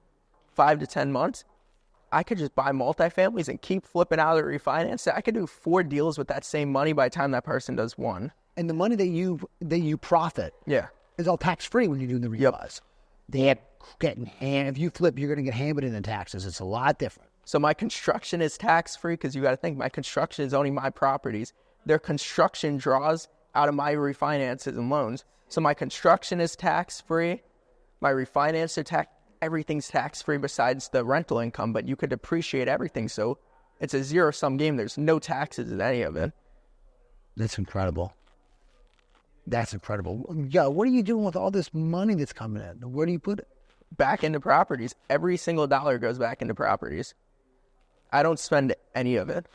5 to 10 months, I could just buy multifamilies and keep flipping out of the refinance. I could do 4 deals with that same money by the time that person does one. And the money that you profit is all tax-free when you do the refis. If you flip, you're going to get hammered in the taxes. It's a lot different. So my construction is tax-free, because you got to think, my construction is owning my properties. Their construction draws out of my refinances and loans. So my construction is tax-free. My refinance are everything's tax-free besides the rental income, but you could depreciate everything. So it's a zero-sum game. There's no taxes in any of it. That's incredible. That's incredible. Yeah, what are you doing with all this money that's coming in? Where do you put it? Back into properties. Every single dollar goes back into properties. I don't spend any of it.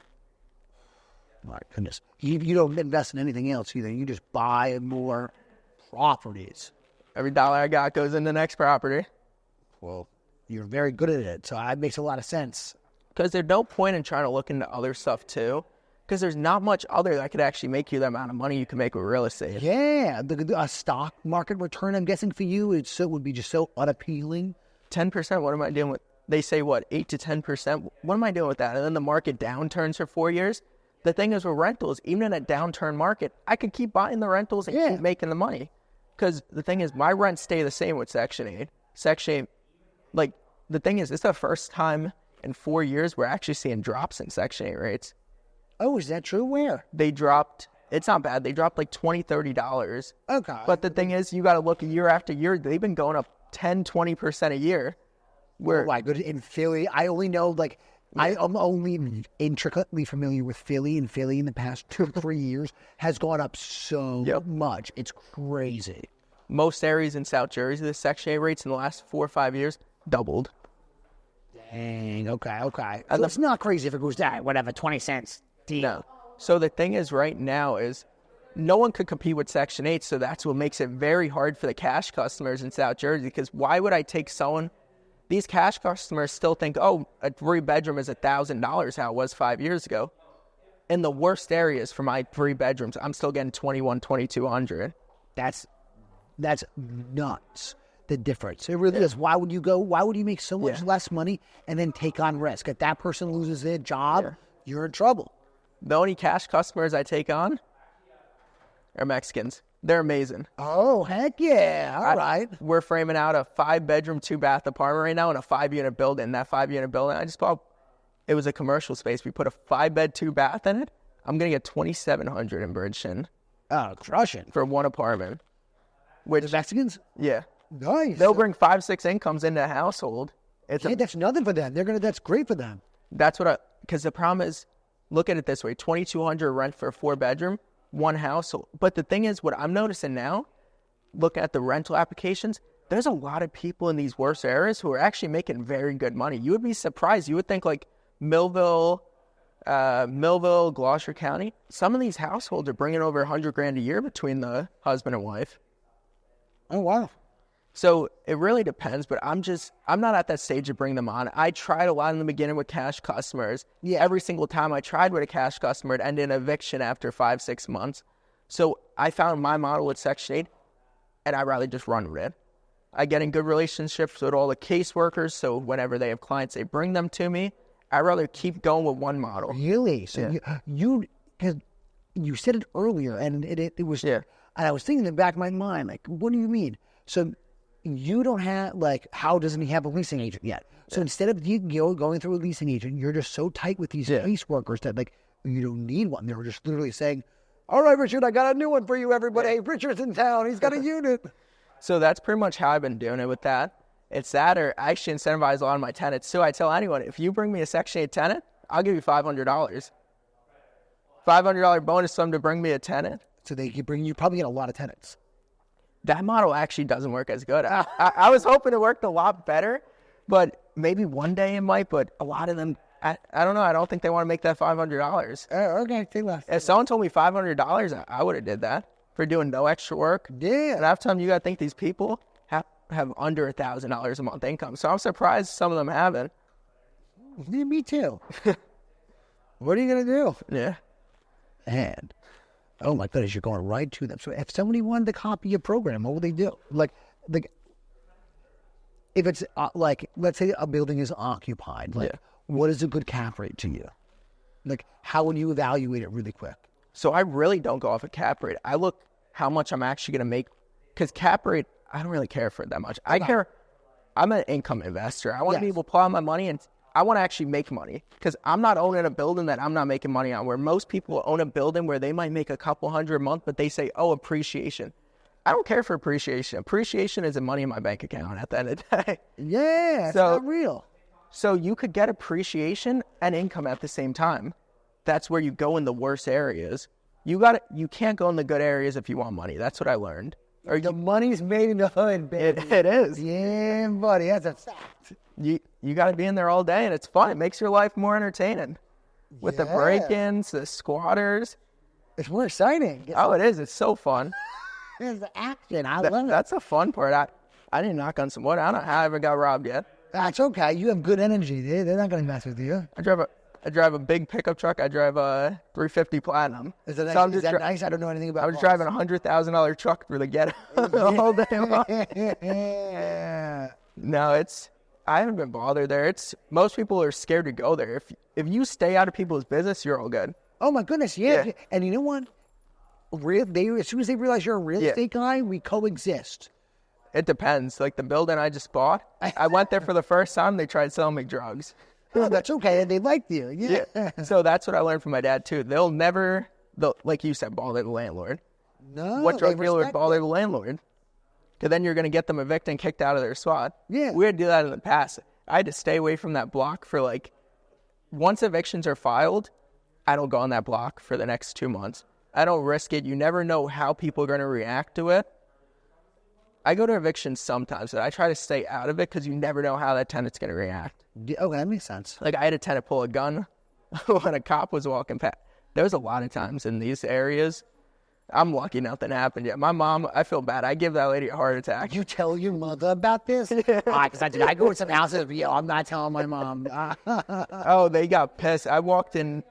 My goodness. You don't invest in anything else either. You just buy more properties. Every dollar I got goes in the next property. Well, you're very good at it, so it makes a lot of sense. Because there's no point in trying to look into other stuff too. Because there's not much other that could actually make you the amount of money you can make with real estate. Yeah, a stock market return, I'm guessing for you, it would be just so unappealing. 10%, what am I doing with? They say, 8 to 10%? What am I doing with that? And then the market downturns for 4 years. The thing is with rentals, even in a downturn market, I could keep buying the rentals and keep making the money. Because the thing is, my rents stay the same with Section 8. Section 8, the thing is, it's the first time in 4 years we're actually seeing drops in Section 8 rates. Oh, is that true? Where? They dropped, it's not bad, they dropped like $20, $30. Okay. But the thing is, you got to look year after year, they've been going up 10, 20% a year. Oh my goodness, in Philly, I only know, I'm only intricately familiar with Philly, and Philly in the past 2 or 3 years has gone up so much. It's crazy. Most areas in South Jersey, the Section 8 rates in the last 4 or 5 years doubled. Dang, okay. So it's not crazy if it goes down, whatever, 20 cents. Deal. No. So the thing is right now is no one could compete with Section 8, so that's what makes it very hard for the cash customers in South Jersey, because why would I take someone... These cash customers still think, a 3-bedroom is $1,000, how it was 5 years ago. In the worst areas for my 3 bedrooms, I'm still getting $2,200. That's nuts, the difference. It really is. Why would you make so much less money and then take on risk? If that person loses their job, you're in trouble. The only cash customers I take on are Mexicans. They're amazing. Oh, heck yeah. All right. We're framing out a 5-bedroom, 2-bath apartment right now in a 5-unit building. That 5-unit building, I just bought, it was a commercial space. We put a 5-bed, 2-bath in it. I'm going to get $2,700 in Bridgeton. Oh, crushing. For one apartment. The Mexicans? Yeah. Nice. They'll bring 5-6 incomes into a household. That's nothing for them. That's great for them. That's because the problem is, look at it this way, $2,200 rent for a 4-bedroom, one household. But the thing is, what I'm noticing now, look at the rental applications, there's a lot of people in these worse areas who are actually making very good money. You would be surprised. You would think like Millville, Gloucester County, some of these households are bringing over $100,000 a year between the husband and wife. Oh, wow. So it really depends, but I'm not at that stage to bring them on. I tried a lot in the beginning with cash customers. Yeah. Every single time I tried with a cash customer, it ended in eviction after 5-6 months. So I found my model with Section 8, and I'd rather just run with it. I get in good relationships with all the caseworkers, so whenever they have clients, they bring them to me. I'd rather keep going with one model. Really? So because you said it earlier, and it was, and I was thinking in the back of my mind, like, what do you mean? So you don't have, like, how doesn't he have a leasing agent yet? So instead of you going through a leasing agent, you're just so tight with these caseworkers that, like, you don't need one. They were just literally saying, all right, Richard, I got a new one for you, everybody. Hey, Richard's in town. He's got a unit. So that's pretty much how I've been doing it with that. It's that, or I actually incentivize a lot of my tenants too. I tell anyone, if you bring me a Section 8 tenant, I'll give you $500. $500 bonus sum to bring me a tenant. So they can bring you, probably get a lot of tenants. That model actually doesn't work as good. I was hoping it worked a lot better, but maybe one day it might, but a lot of them, I don't know. I don't think they want to make that $500. Okay, take less. If someone told me $500, I would have did that for doing no extra work. Yeah. And half the time you got to think these people have under $1,000 a month income. So I'm surprised some of them haven't. Yeah, me too. What are you going to do? Yeah. And, oh my goodness, you're going right to them. So if somebody wanted to copy your program, what would they do? Like if it's like, let's say a building is occupied, like what is a good cap rate to you? Like, how would you evaluate it really quick? So I really don't go off a cap rate. I look how much I'm actually going to make, because cap rate, I don't really care for it that much. I care, I'm an income investor. I want to be able to plow my money, and I want to actually make money, because I'm not owning a building that I'm not making money on, where most people own a building where they might make a couple $100 a month, but they say, oh, appreciation. I don't care for appreciation. Appreciation isn't money in my bank account at the end of the day. Yeah, it's not real. So you could get appreciation and income at the same time. That's where you go in the worst areas. You can't go in the good areas if you want money. That's what I learned. Or the money's made in the hood, baby. It is. Yeah, buddy, that's a fact. You got to be in there all day, and it's fun. It makes your life more entertaining. With the break-ins, the squatters. It's more exciting. It is. It's so fun. It's the action. I love it. That's the fun part. I didn't knock on some wood. I don't know how I ever got robbed yet. That's okay. You have good energy. They're not going to mess with you. I drive a big pickup truck. I drive a 350 Platinum. Is that nice? I don't know anything about I was driving a $100,000 truck through the ghetto all day long. Yeah. No, I haven't been bothered there. Most people are scared to go there. If you stay out of people's business, you're all good. Oh my goodness, yeah. And you know what? As soon as they realize you're a real estate guy, we coexist. It depends. Like the building I just bought, I went there for the first time. They tried selling me drugs. Oh, that's okay. And they liked you. Yeah. So that's what I learned from my dad too. They'll like you said, bother the landlord. No. What drug dealer would bother the landlord? Because then you're going to get them evicted and kicked out of their spot. Yeah. We had to do that in the past. I had to stay away from that block for once evictions are filed, I don't go on that block for the next 2 months. I don't risk it. You never know how people are going to react to it. I go to evictions sometimes, but I try to stay out of it because you never know how that tenant's going to react. Okay, that makes sense. Like I had a tenant pull a gun when a cop was walking past. There was a lot of times in these areas. I'm lucky nothing happened yet. My mom, I feel bad. I give that lady a heart attack. You tell your mother about this? Because I go to some houses, I'm not telling my mom. Oh, they got pissed. I walked in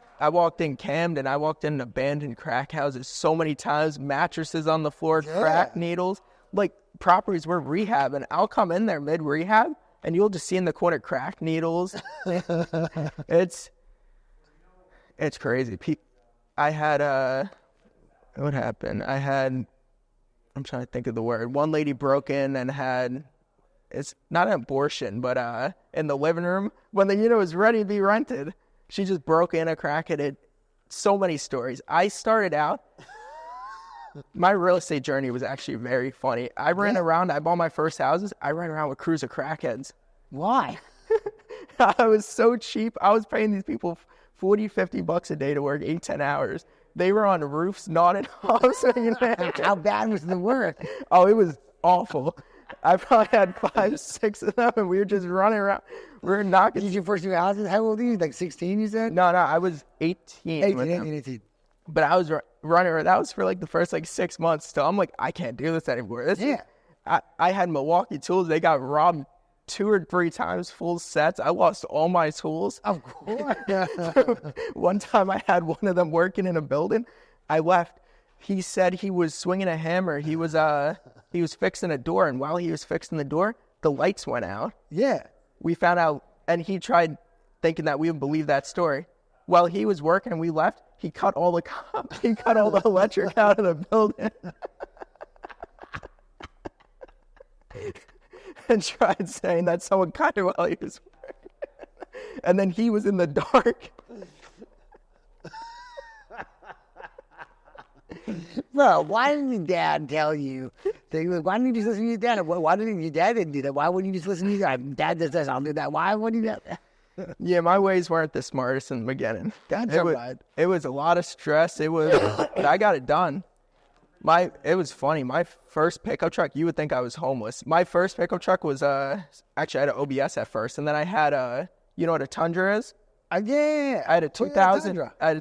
Camden. I walked in abandoned crack houses so many times. Mattresses on the floor, crack needles. Like properties we're rehabbing. I'll come in there mid-rehab, and you'll just see in the corner crack needles. It's crazy. I had what happened? I had I'm trying to think of the word. One lady broke in and had, it's not an abortion, but in the living room when the unit was ready to be rented, she just broke in a crack at it. So many stories. I started out, my real estate journey was actually very funny. I ran around, I bought my first houses. I ran around with crews of crackheads. Why? I was so cheap. I was paying these people $40-$50 a day to work 8-10 hours. They were on roofs, nodding off. How bad was the work? Oh, it was awful. I probably had 5-6 of them, and we were just running around. We were knocking. These your first 2 houses? How old are you? Like 16, you said? No, I was 18. 18. But I was running around. That was for like the first 6 months. So I'm like, I can't do this anymore. I had Milwaukee tools. They got robbed 2 or 3 times, full sets. I lost all my tools. Of course. One time I had one of them working in a building. I left. He said he was swinging a hammer. He was fixing a door, and while he was fixing the door, the lights went out. Yeah. We found out, and he tried thinking that we would believe that story. While he was working and we left, he cut all the electric out of the building. And tried saying that someone cut it while he was working. And then he was in the dark. Bro, why didn't your dad tell you? Why didn't you just listen to your dad? Why didn't your dad didn't do that? Why wouldn't you just listen to your dad? Dad does this, I'll do that. Why wouldn't you do that? Yeah, my ways weren't the smartest in the beginning. That's all right. It was a lot of stress. But I got it done. It was funny. My first pickup truck, you would think I was homeless. My first pickup truck was actually I had an OBS at first, and then I had you know what a Tundra is? Yeah. I had a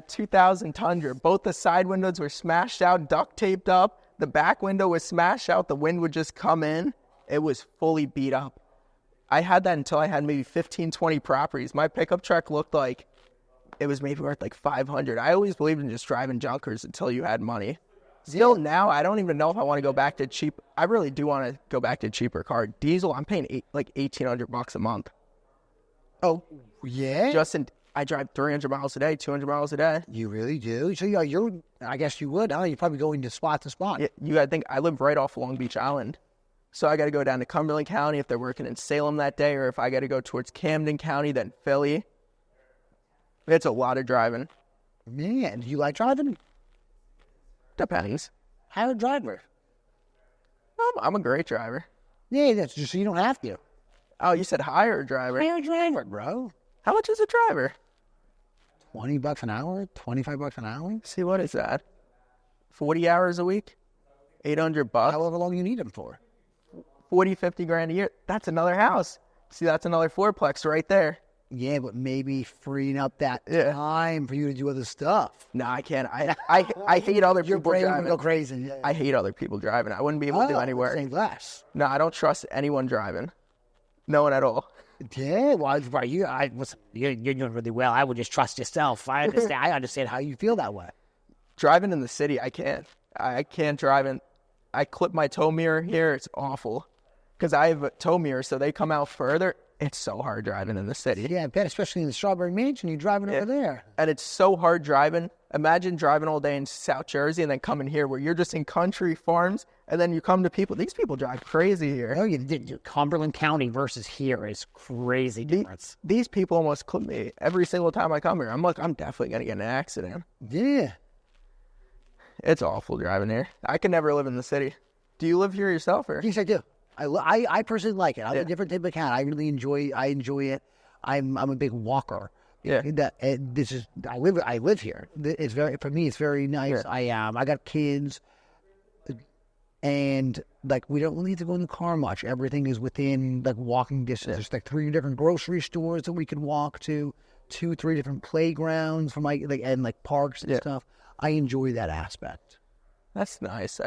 2000 Tundra. Both the side windows were smashed out, duct taped up. The back window was smashed out. The wind would just come in. It was fully beat up. I had that until I had maybe 15, 20 properties. My pickup truck looked like it was maybe worth like $500. I always believed in just driving junkers until you had money. Still now, I don't even know if I want to go back to cheap. I really do want to go back to a cheaper car. Diesel, I'm paying like $1,800 a month. Oh, yeah? I drive 300 miles a day, 200 miles a day. You really do? So I guess you would, huh? You're probably going to spot to spot. Yeah, you got to think, I live right off Long Beach Island. So I got to go down to Cumberland County if they're working in Salem that day, or if I got to go towards Camden County, then Philly. It's a lot of driving. Man, do you like driving? Depends. How a driver? I'm a great driver. Yeah, that's just so you don't have to. Oh, you said hire driver. Hire a driver, bro. How much is a driver? $20 an hour? $25 an hour? See, what is that? 40 hours a week? $800? However long you need them for. 40, 50 grand a year. That's another house. See, that's another fourplex right there. Yeah, but maybe freeing up that time for you to do other stuff. No, I can't. I hate other Your people brain driving. would go crazy. Yeah. I hate other people driving. I wouldn't be able to do any work. Saying less. No, I don't trust anyone driving. No one at all. Yeah, well, you're doing really well. I would just trust yourself. I understand how you feel that way. Driving in the city, I can't. I can't drive in. I clip my tow mirror here. It's awful. Because I have a tow mirror, so they come out further. It's so hard driving in the city. Yeah, I bet, especially in the Strawberry Mansion, you're driving over there. And it's so hard driving. Imagine driving all day in South Jersey and then coming here where you're just in country farms, and then you come to people. These people drive crazy here. Oh, you did. Cumberland County versus here is crazy difference. These people almost clip me every single time I come here. I'm like, I'm definitely going to get in an accident. Yeah. It's awful driving here. I can never live in the city. Do you live here yourself? Or? Yes, I do. I personally like it. I'm a different type of cat. I really enjoy it. I'm a big walker. Yeah. I live here. It's for me, it's very nice. Yeah. I got kids, and like we don't need to go in the car much. Everything is within like walking distance. Yeah. There's like 3 different grocery stores that we can walk to, 2-3 different playgrounds for my and parks and stuff. I enjoy that aspect. That's nice.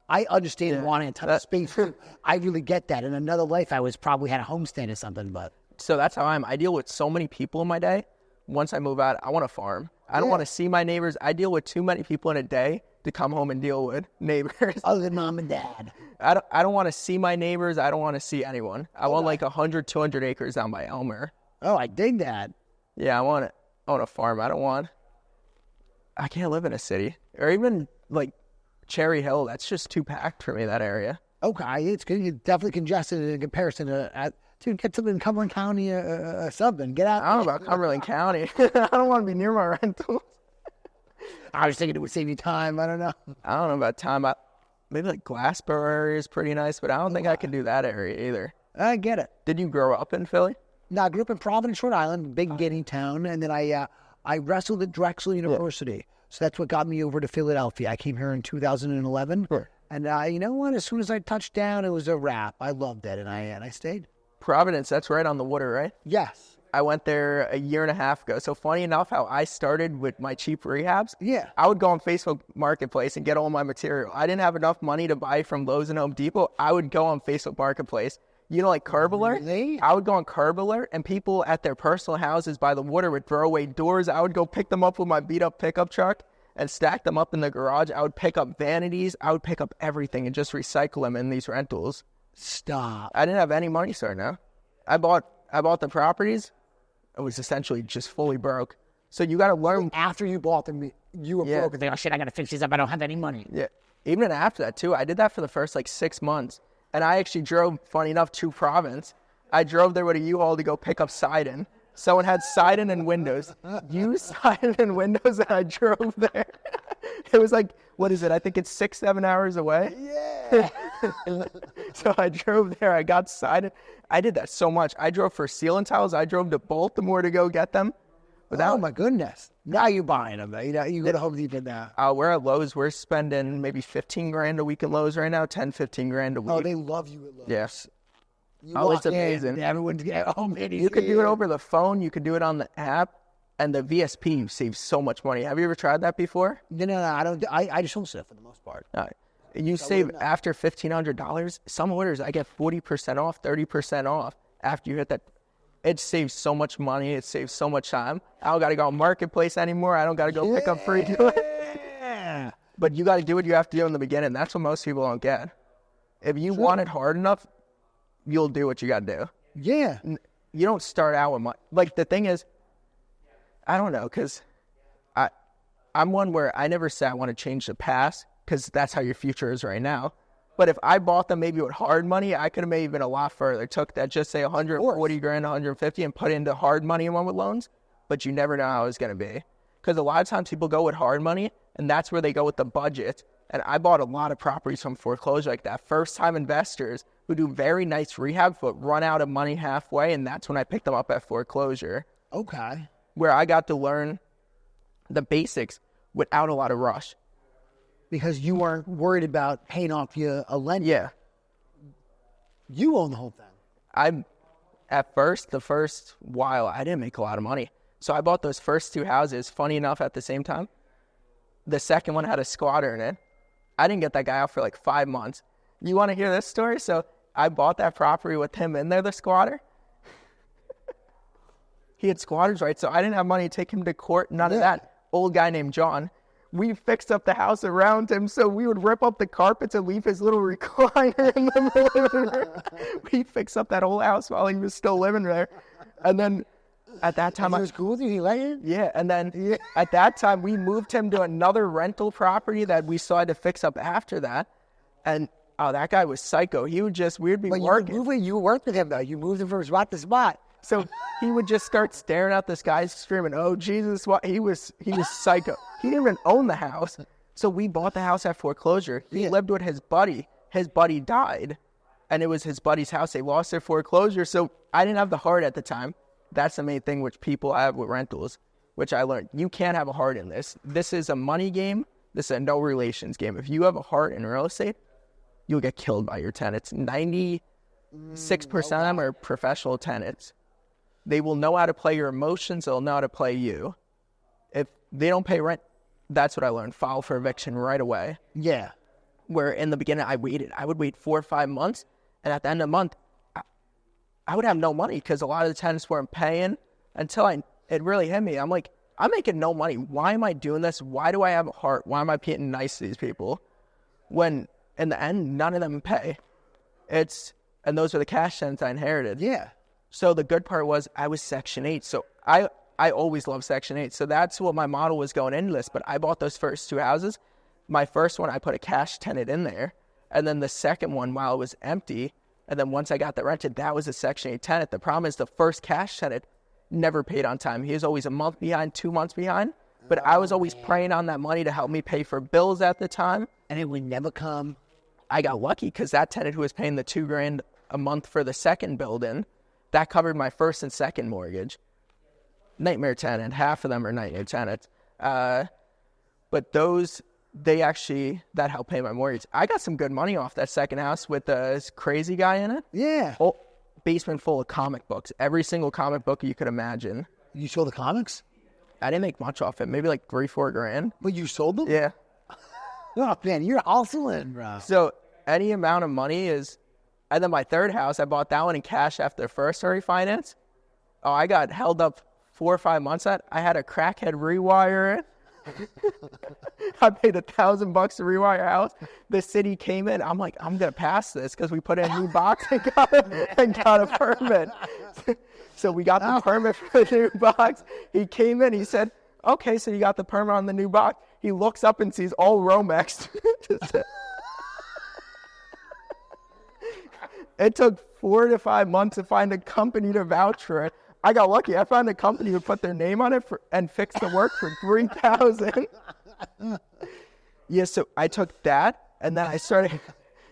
I understand wanting a ton of space. I really get that. In another life, I was probably had a homestead or something, but. So that's how I deal with so many people in my day. Once I move out, I want to farm. I don't want to see my neighbors. I deal with too many people in a day to come home and deal with neighbors. Other than mom and dad. I don't want to see my neighbors. I don't want to see anyone. I want like 100, 200 acres down by Elmer. Oh, I dig that. Yeah, I want a farm. I can't live in a city. Or even like Cherry Hill, that's just too packed for me, that area. Okay, it's good. It's definitely congested in comparison to get to in Cumberland County something. Get out. I don't know about Cumberland County. I don't want to be near my rentals. I was thinking it would save you time. I don't know. I don't know about time. Maybe like Glassboro area is pretty nice, but I don't think I could do that area either. I get it. Did you grow up in Philly? No, I grew up in Providence, Rhode Island, big guinea town, and then I wrestled at Drexel University. Yeah. So that's what got me over to Philadelphia. I came here in 2011, sure. And you know what? As soon as I touched down, it was a wrap. I loved it, and I stayed. Providence, that's right on the water, right? Yes. I went there a year and a half ago. So funny enough, how I started with my cheap rehabs. Yeah. I would go on Facebook Marketplace and get all my material. I didn't have enough money to buy from Lowe's and Home Depot. I would go on Facebook Marketplace. You know, like Curb Alert? Really? I would go on Curb Alert, and people at their personal houses by the water would throw away doors. I would go pick them up with my beat-up pickup truck and stack them up in the garage. I would pick up vanities. I would pick up everything and just recycle them in these rentals. Stop. I didn't have any money starting out. I bought the properties. I was essentially just fully broke. So you got to learn. After you bought them, you were broke. And think, oh shit, I got to fix these up. I don't have any money. Yeah. Even after that too, I did that for the first like 6 months. And I actually drove, funny enough, to Providence. I drove there with a U-Haul to go pick up siding. Someone had siding and windows. Used siding and windows, and I drove there. It was like, what is it? I think it's 6-7 hours away. Yeah. So I drove there. I got siding. I did that so much. I drove for ceiling tiles. I drove to Baltimore to go get them. Oh my goodness. Now you're buying them. You know, you go to Home Depot now. We're at Lowe's. We're spending maybe $15,000 a week at Lowe's right now. $10-15,000 a week. Oh, they love you at Lowe's. Yes. It's amazing. Everyone's man. You could do it over the phone. You could do it on the app. And the VSP saves so much money. Have you ever tried that before? No. I don't. I just wholesale for the most part. You save after $1,500. Some orders I get 40% off, 30% off after you hit that. It saves so much money. It saves so much time. I don't got to go on Marketplace anymore. I don't got to go pick up free. Yeah. But you got to do what you have to do in the beginning. That's what most people don't get. If you want it hard enough, you'll do what you got to do. Yeah. You don't start out with money. Like, the thing is, I don't know, because I'm one where I never say I want to change the past, because that's how your future is right now. But if I bought them maybe with hard money, I could have maybe been a lot further. Took that, just say $140,000, $150,000, and put into hard money and one with loans. But you never know how it's going to be. Because a lot of times people go with hard money, and that's where they go with the budget. And I bought a lot of properties from foreclosure like that. First-time investors who do very nice rehab, but run out of money halfway, and that's when I picked them up at foreclosure. Okay. Where I got to learn the basics without a lot of rush. Because you weren't worried about paying off a lender. Yeah. You own the whole thing. The first while, I didn't make a lot of money. So I bought those first 2 houses, funny enough, at the same time. The second one had a squatter in it. I didn't get that guy out for like 5 months. You want to hear this story? So I bought that property with him in there, the squatter. He had squatters' rights, so I didn't have money to take him to court, none of that. Old guy named John. We fixed up the house around him, so we would rip up the carpets and leave his little recliner in the living room. We fixed up that whole house while he was still living there. And then at that time, he was cool with you? He let you? Yeah, and then at that time, we moved him to another rental property that we still had to fix up after that. And that guy was psycho. We'd be working. You worked with him, though. You moved him from spot to spot. So he would just start staring at this guy, screaming, "Oh, Jesus!" What? He was psycho. He didn't even own the house. So we bought the house at foreclosure. He lived with his buddy. His buddy died, and it was his buddy's house. They lost their foreclosure. So I didn't have the heart at the time. That's the main thing which people have with rentals, which I learned. You can't have a heart in this. This is a money game. This is a no relations game. If you have a heart in real estate, you'll get killed by your tenants. 96% of them are professional tenants. They will know how to play your emotions. They'll know how to play you. If they don't pay rent, that's what I learned. File for eviction right away. Yeah. Where in the beginning, I would wait 4 or 5 months. And at the end of the month, I would have no money because a lot of the tenants weren't paying until it really hit me. I'm like, I'm making no money. Why am I doing this? Why do I have a heart? Why am I being nice to these people? When in the end, none of them pay. And those are the cash tenants I inherited. Yeah. So the good part was I was Section 8. So I always loved Section 8. So that's what my model was going into this. But I bought those first 2 houses my first one, I put a cash tenant in there. And then the second one, while it was empty, and then once I got that rented, that was a Section 8 tenant. The problem is the first cash tenant never paid on time. He was always a month behind, 2 months behind. But I was always praying on that money to help me pay for bills at the time. And it would never come. I got lucky because that tenant who was paying the $2,000 a month for the second building, that covered my first and second mortgage. Nightmare tenant. Half of them are nightmare tenants. But those, that helped pay my mortgage. I got some good money off that second house with this crazy guy in it. Yeah. Whole basement full of comic books. Every single comic book you could imagine. You sold the comics? I didn't make much off it. Maybe like $3-4 grand. But you sold them? Yeah. Oh, man, you're hustling, bro. So any amount of money is... And then my third house, I bought that one in cash after the first refinance. Oh, I got held up 4 or 5 months at. I had a crackhead rewire it. I paid $1,000 to rewire a house. The city came in. I'm like, I'm gonna pass this because we put in a new box and got a permit. So we got the permit for the new box. He came in. He said, "Okay, so you got the permit on the new box." He looks up and sees all Romex. It took 4 to 5 months to find a company to vouch for it. I got lucky. I found a company who put their name on it and fixed the work for $3,000. Yeah, so I took that, and then I started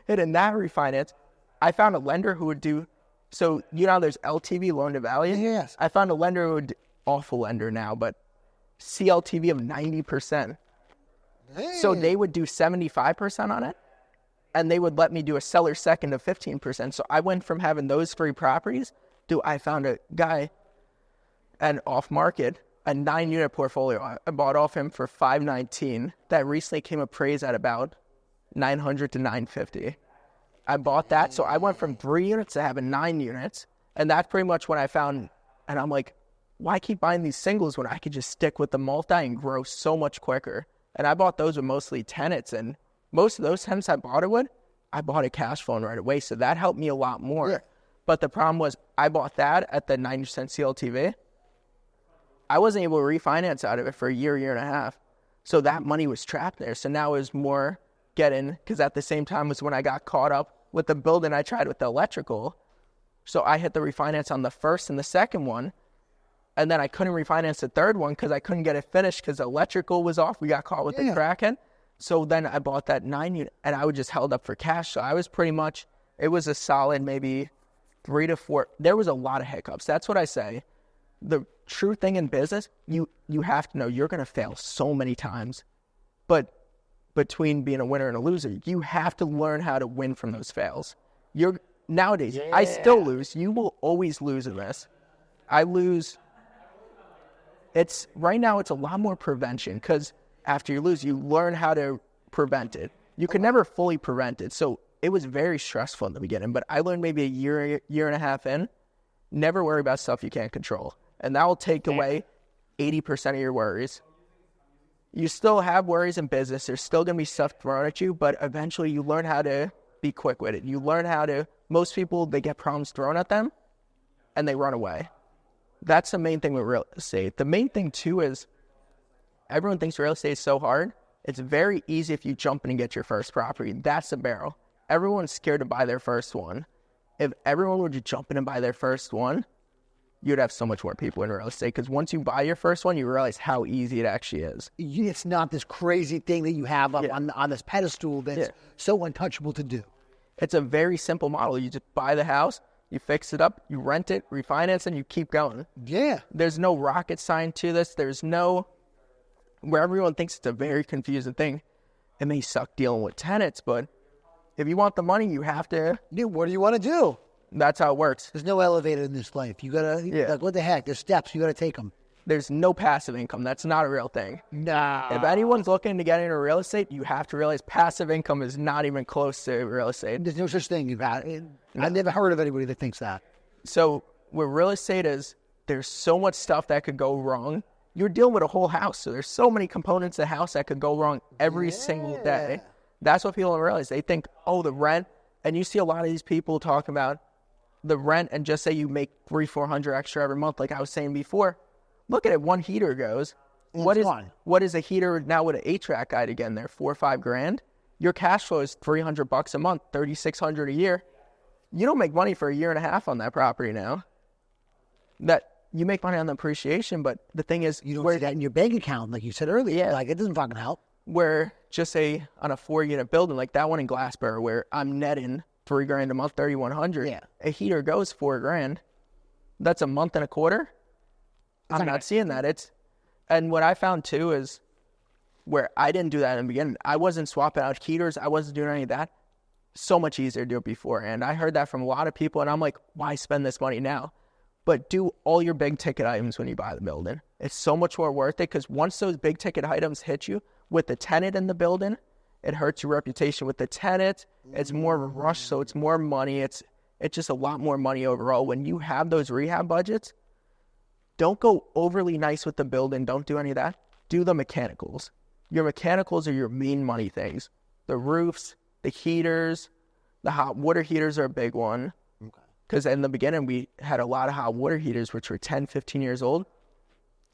hitting that refinance. I found a lender who would do, so you know there's LTV, loan to value? Yes. I found a lender who would, awful lender now, but CLTV of 90%. Hey. So they would do 75% on it, and they would let me do a seller second of 15%. So I went from having those 3 properties to I found a guy and off market, a 9-unit portfolio. I bought off him for $519. That recently came appraised at about $900 to $950. I bought that, so I went from 3 units to having 9 units, and that's pretty much what I found. And I'm like, why keep buying these singles when I could just stick with the multi and grow so much quicker? And I bought those with mostly tenants, and most of those tenants I bought it with, I bought a cash flow right away, so that helped me a lot more. Yeah. But the problem was I bought that at the 90% CLTV. I wasn't able to refinance out of it for a year and a half. So that money was trapped there. So now it was more getting, because at the same time was when I got caught up with the building I tried with the electrical. So I hit the refinance on the first and the second one. And then I couldn't refinance the third one because I couldn't get it finished because the electrical was off. We got caught with the Kraken. So then I bought that 9 unit and I was just held up for cash. So I was pretty much, it was a solid maybe 3 to 4. There was a lot of hiccups. That's what I say. The true thing in business, you have to know you're going to fail so many times. But between being a winner and a loser, you have to learn how to win from those fails. Nowadays, I still lose. You will always lose in this. I lose. Right now, it's a lot more prevention because after you lose, you learn how to prevent it. You can never fully prevent it. So it was very stressful in the beginning, but I learned maybe a year and a half in, never worry about stuff you can't control. And that will take away 80% of your worries. You still have worries in business. There's still going to be stuff thrown at you, but eventually you learn how to be quick with it. You learn how to, most people, they get problems thrown at them and they run away. That's the main thing with real estate. The main thing too is everyone thinks real estate is so hard. It's very easy if you jump in and get your first property. That's the barrel. Everyone's scared to buy their first one. If everyone would just jump in and buy their first one, you'd have so much more people in real estate because once you buy your first one, you realize how easy it actually is. It's not this crazy thing that you have up on this pedestal that's so untouchable to do. It's a very simple model. You just buy the house, you fix it up, you rent it, refinance, and you keep going. Yeah. There's no rocket science to this. There's no, where everyone thinks it's a very confusing thing. It may suck dealing with tenants, but if you want the money, you have to. Yeah, what do you want to do? That's how it works. There's no elevator in this life. You gotta, like, what the heck? There's steps. You gotta take them. There's no passive income. That's not a real thing. Nah. If anyone's looking to get into real estate, you have to realize passive income is not even close to real estate. There's no such thing. I've never heard of anybody that thinks that. So what real estate is, there's so much stuff that could go wrong. You're dealing with a whole house. So there's so many components of the house that could go wrong every single day. That's what people don't realize. They think, oh, the rent. And you see a lot of these people talking about the rent and just say you make $300-400 extra every month, like I was saying before. Look at it. One heater goes. What is a heater now with an HVAC guy to get in there? $4 or $5 grand. Your cash flow is $300 a month, $3,600 a year. You don't make money for a year and a half on that property now. That you make money on the appreciation, but the thing is, You don't see that in your bank account, like you said earlier. Like, it doesn't fucking help. where just say on a 4-unit building like that one in Glassboro, where I'm netting $3 grand a month, 3,100. Yeah. A heater goes $4 grand. That's a month and a quarter. I'm not seeing that. And what I found too is where I didn't do that in the beginning. I wasn't swapping out heaters. I wasn't doing any of that. So much easier to do it beforehand. I heard that from a lot of people, and I'm like, why spend this money now? But do all your big ticket items when you buy the building. It's so much more worth it, because once those big ticket items hit you with the tenant in the building, it hurts your reputation with the tenant. It's more of a rush, so it's more money. It's just a lot more money overall. When you have those rehab budgets, don't go overly nice with the building. Don't do any of that. Do the mechanicals. Your mechanicals are your main money things. The roofs, the heaters, the hot water heaters are a big one. Because in the beginning, we had a lot of hot water heaters, which were 10, 15 years old.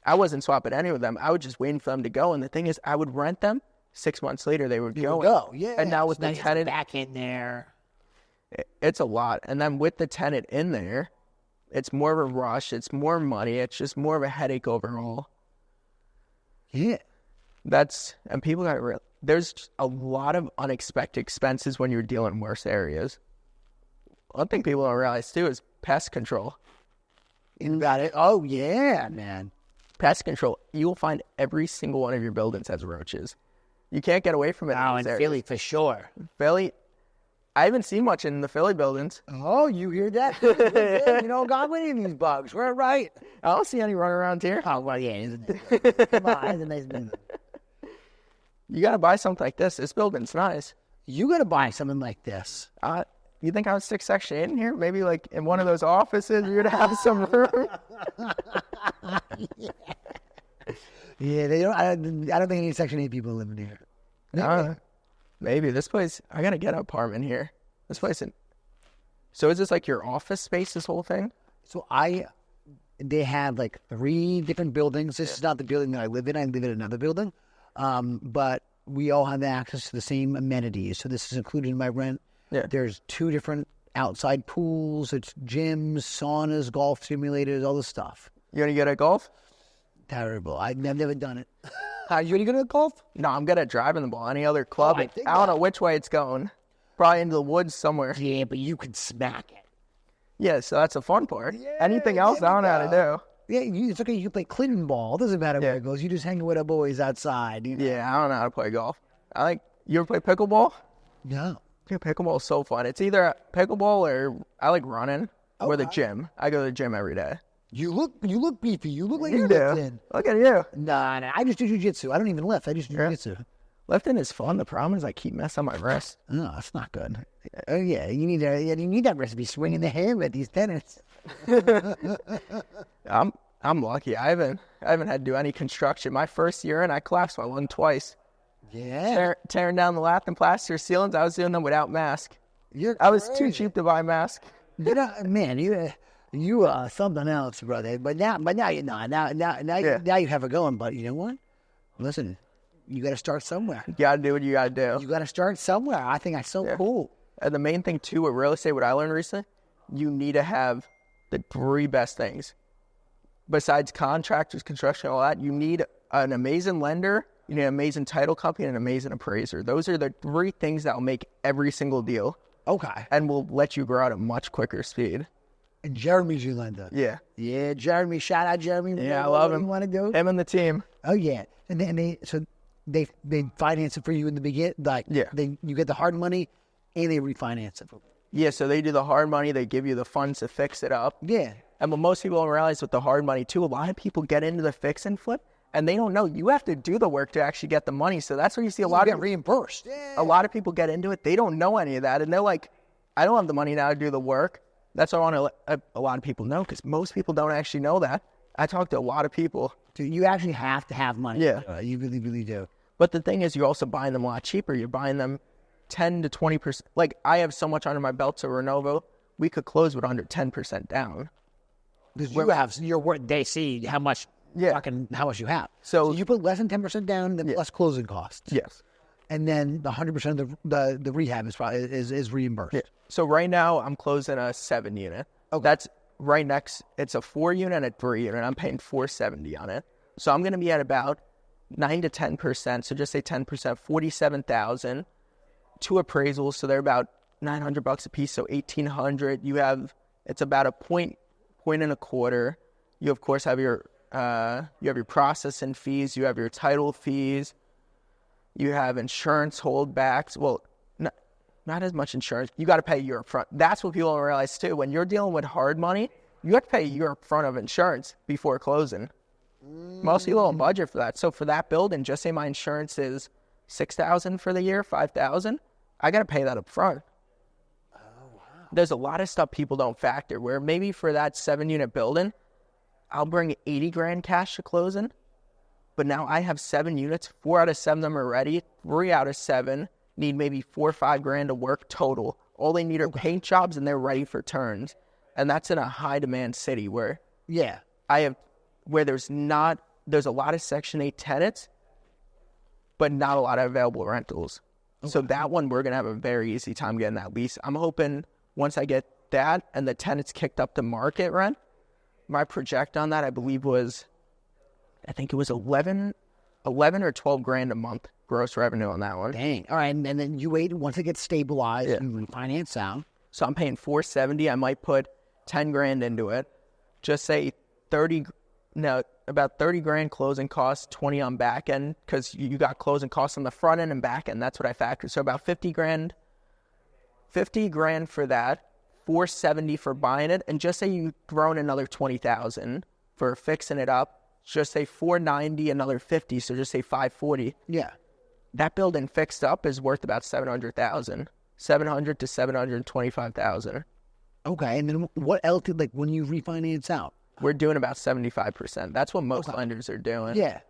I wasn't swapping any of them. I was just waiting for them to go. And the thing is, I would rent them. 6 months later, they would go. Yeah. And now with So the tenant, back in there. it's a lot. And then with the tenant in there, it's more of a rush. It's more money. It's just more of a headache overall. Yeah. And people got there's a lot of unexpected expenses when you're dealing in worse areas. One thing people don't realize too is pest control. You got it. Oh, yeah, man. Pest control. You will find every single one of your buildings has roaches. You can't get away from it. Oh, in Philly, for sure. Philly, I haven't seen much in the Philly buildings. Oh, you hear that? Yeah, you don't got any of these bugs. We're right. I don't see any running around here. Oh, well, yeah. Isn't it? Come on. It's a nice building. You got to buy something like this. This building's nice. You got to buy something like this. You think I would stick Section 8 in here? Maybe like in one of those offices, you're going to have some room. Yeah, they don't. I don't think any Section 8 people live in here. Maybe this place. I gotta get an apartment here. This place. So is this like your office space? This whole thing? So they have like 3 different buildings. This is not the building that I live in. I live in another building, but we all have access to the same amenities. So this is included in my rent. Yeah. There's 2 different outside pools. It's gyms, saunas, golf simulators, all this stuff. You gonna get a golf? Terrible. I've never done it. Are you going to golf? No, I'm good at driving the ball. Any other club? I I don't know which way it's going. Probably into the woods somewhere. Yeah, but you can smack it. Yeah, so that's the fun part. Yeah, Anything else, I don't know how to do. Yeah, it's okay. You can play Clinton ball. It doesn't matter where it goes. You just hang with the boys outside. You know? Yeah, I don't know how to play golf. You ever play pickleball? No. Yeah, pickleball is so fun. It's either pickleball or I like running or the gym. I go to the gym every day. You look beefy. You look like you're Yeah. lifting. Look at you. Nah. I just do jiu-jitsu. I don't even lift. I just do jiu-jitsu. Lifting is fun. The problem is I keep messing up my wrist. No, that's not good. Oh yeah, you need that recipe. Swinging the hammer at these tenants. I'm lucky. I haven't had to do any construction. My first year in, I collapsed my lung twice. Yeah. Tearing down the lath and plaster ceilings. I was doing them without mask. You're I was too crazy. cheap to buy a mask. You know, man, you are something else, brother. But now you're not. Now you have it going. But you know what? Listen, you got to start somewhere. You gotta do what you gotta do. You got to start somewhere. I think that's so cool. And the main thing too with real estate, what I learned recently, you need to have the 3 best things. Besides contractors, construction, all that, you need an amazing lender, you need an amazing title company, and an amazing appraiser. Those are the 3 things that will make every single deal. Okay. And will let you grow at a much quicker speed. And Jeremy's your lender. Yeah. Yeah, Jeremy. Shout out Jeremy. Yeah, I love him. You want to do? Him and the team. Oh yeah, and they finance it for you in the beginning. Like you get the hard money, and they refinance it. Yeah, so they do the hard money. They give you the funds to fix it up. Yeah. And what most people don't realize with the hard money too, a lot of people get into the fix and flip, and they don't know you have to do the work to actually get the money. So that's where you see a lot get of reimbursed. Yeah. A lot of people get into it. They don't know any of that, and they're like, "I don't have the money now to do the work." That's what I want to let a lot of people know, because most people don't actually know that. I talk to a lot of people. Dude, you actually have to have money. Yeah. You really, really do. But the thing is, you're also buying them a lot cheaper. You're buying them 10 to 20%. Like, I have so much under my belt to Renovo, we could close with under 10% down. Because you have your work. They see how much fucking how much you have. So you put less than 10% down, then plus closing costs. Yes. And then the 100% of the rehab is reimbursed. Yeah. So right now I'm closing a 7 unit. Okay. That's right next. It's a 4 unit and a 3 unit. I'm paying $470 on it. So I'm going to be at about 9 to 10%. So just say 10%, 47,000. 2 appraisals. So they're about $900 a piece. So 1,800. It's about a point and a quarter. You of course have your processing fees. You have your title fees. You have insurance holdbacks. Well, not as much insurance. You got to pay your upfront. That's what people don't realize too. When you're dealing with hard money, you have to pay your upfront of insurance before closing. Most people don't budget for that. So for that building, just say my insurance is $6,000 for the year, $5,000. I got to pay that upfront. Oh wow. There's a lot of stuff people don't factor. Where maybe for that 7-unit building, I'll bring $80,000 cash to closing. But now I have 7 units. 4 out of 7 of them are ready. 3 out of 7 need maybe $4 or $5,000 to work total. All they need are paint jobs, and they're ready for turns. And that's in a high demand city where there's a lot of Section 8 tenants, but not a lot of available rentals. Okay. So that one we're gonna have a very easy time getting that lease. I'm hoping once I get that and the tenants kicked up to market rent, my project on that I believe was, I think it was 11 or $12,000 a month gross revenue on that one. Dang. All right, and then you wait once it gets stabilized and refinance out. So I'm paying $470. I might put $10,000 into it. Just say about $30,000 closing costs, 20 on back end, because you got closing costs on the front end and back end. That's what I factor. So about $50,000 for that, $470 for buying it, and just say you throw in another $20,000 for fixing it up. Just say $490, another $50, so just say $540. Yeah. That building fixed up is worth about $700,000, $700 to $725,000. Okay, and then what else? Like when you refinance out, we're doing about 75%. That's what most lenders are doing. Yeah,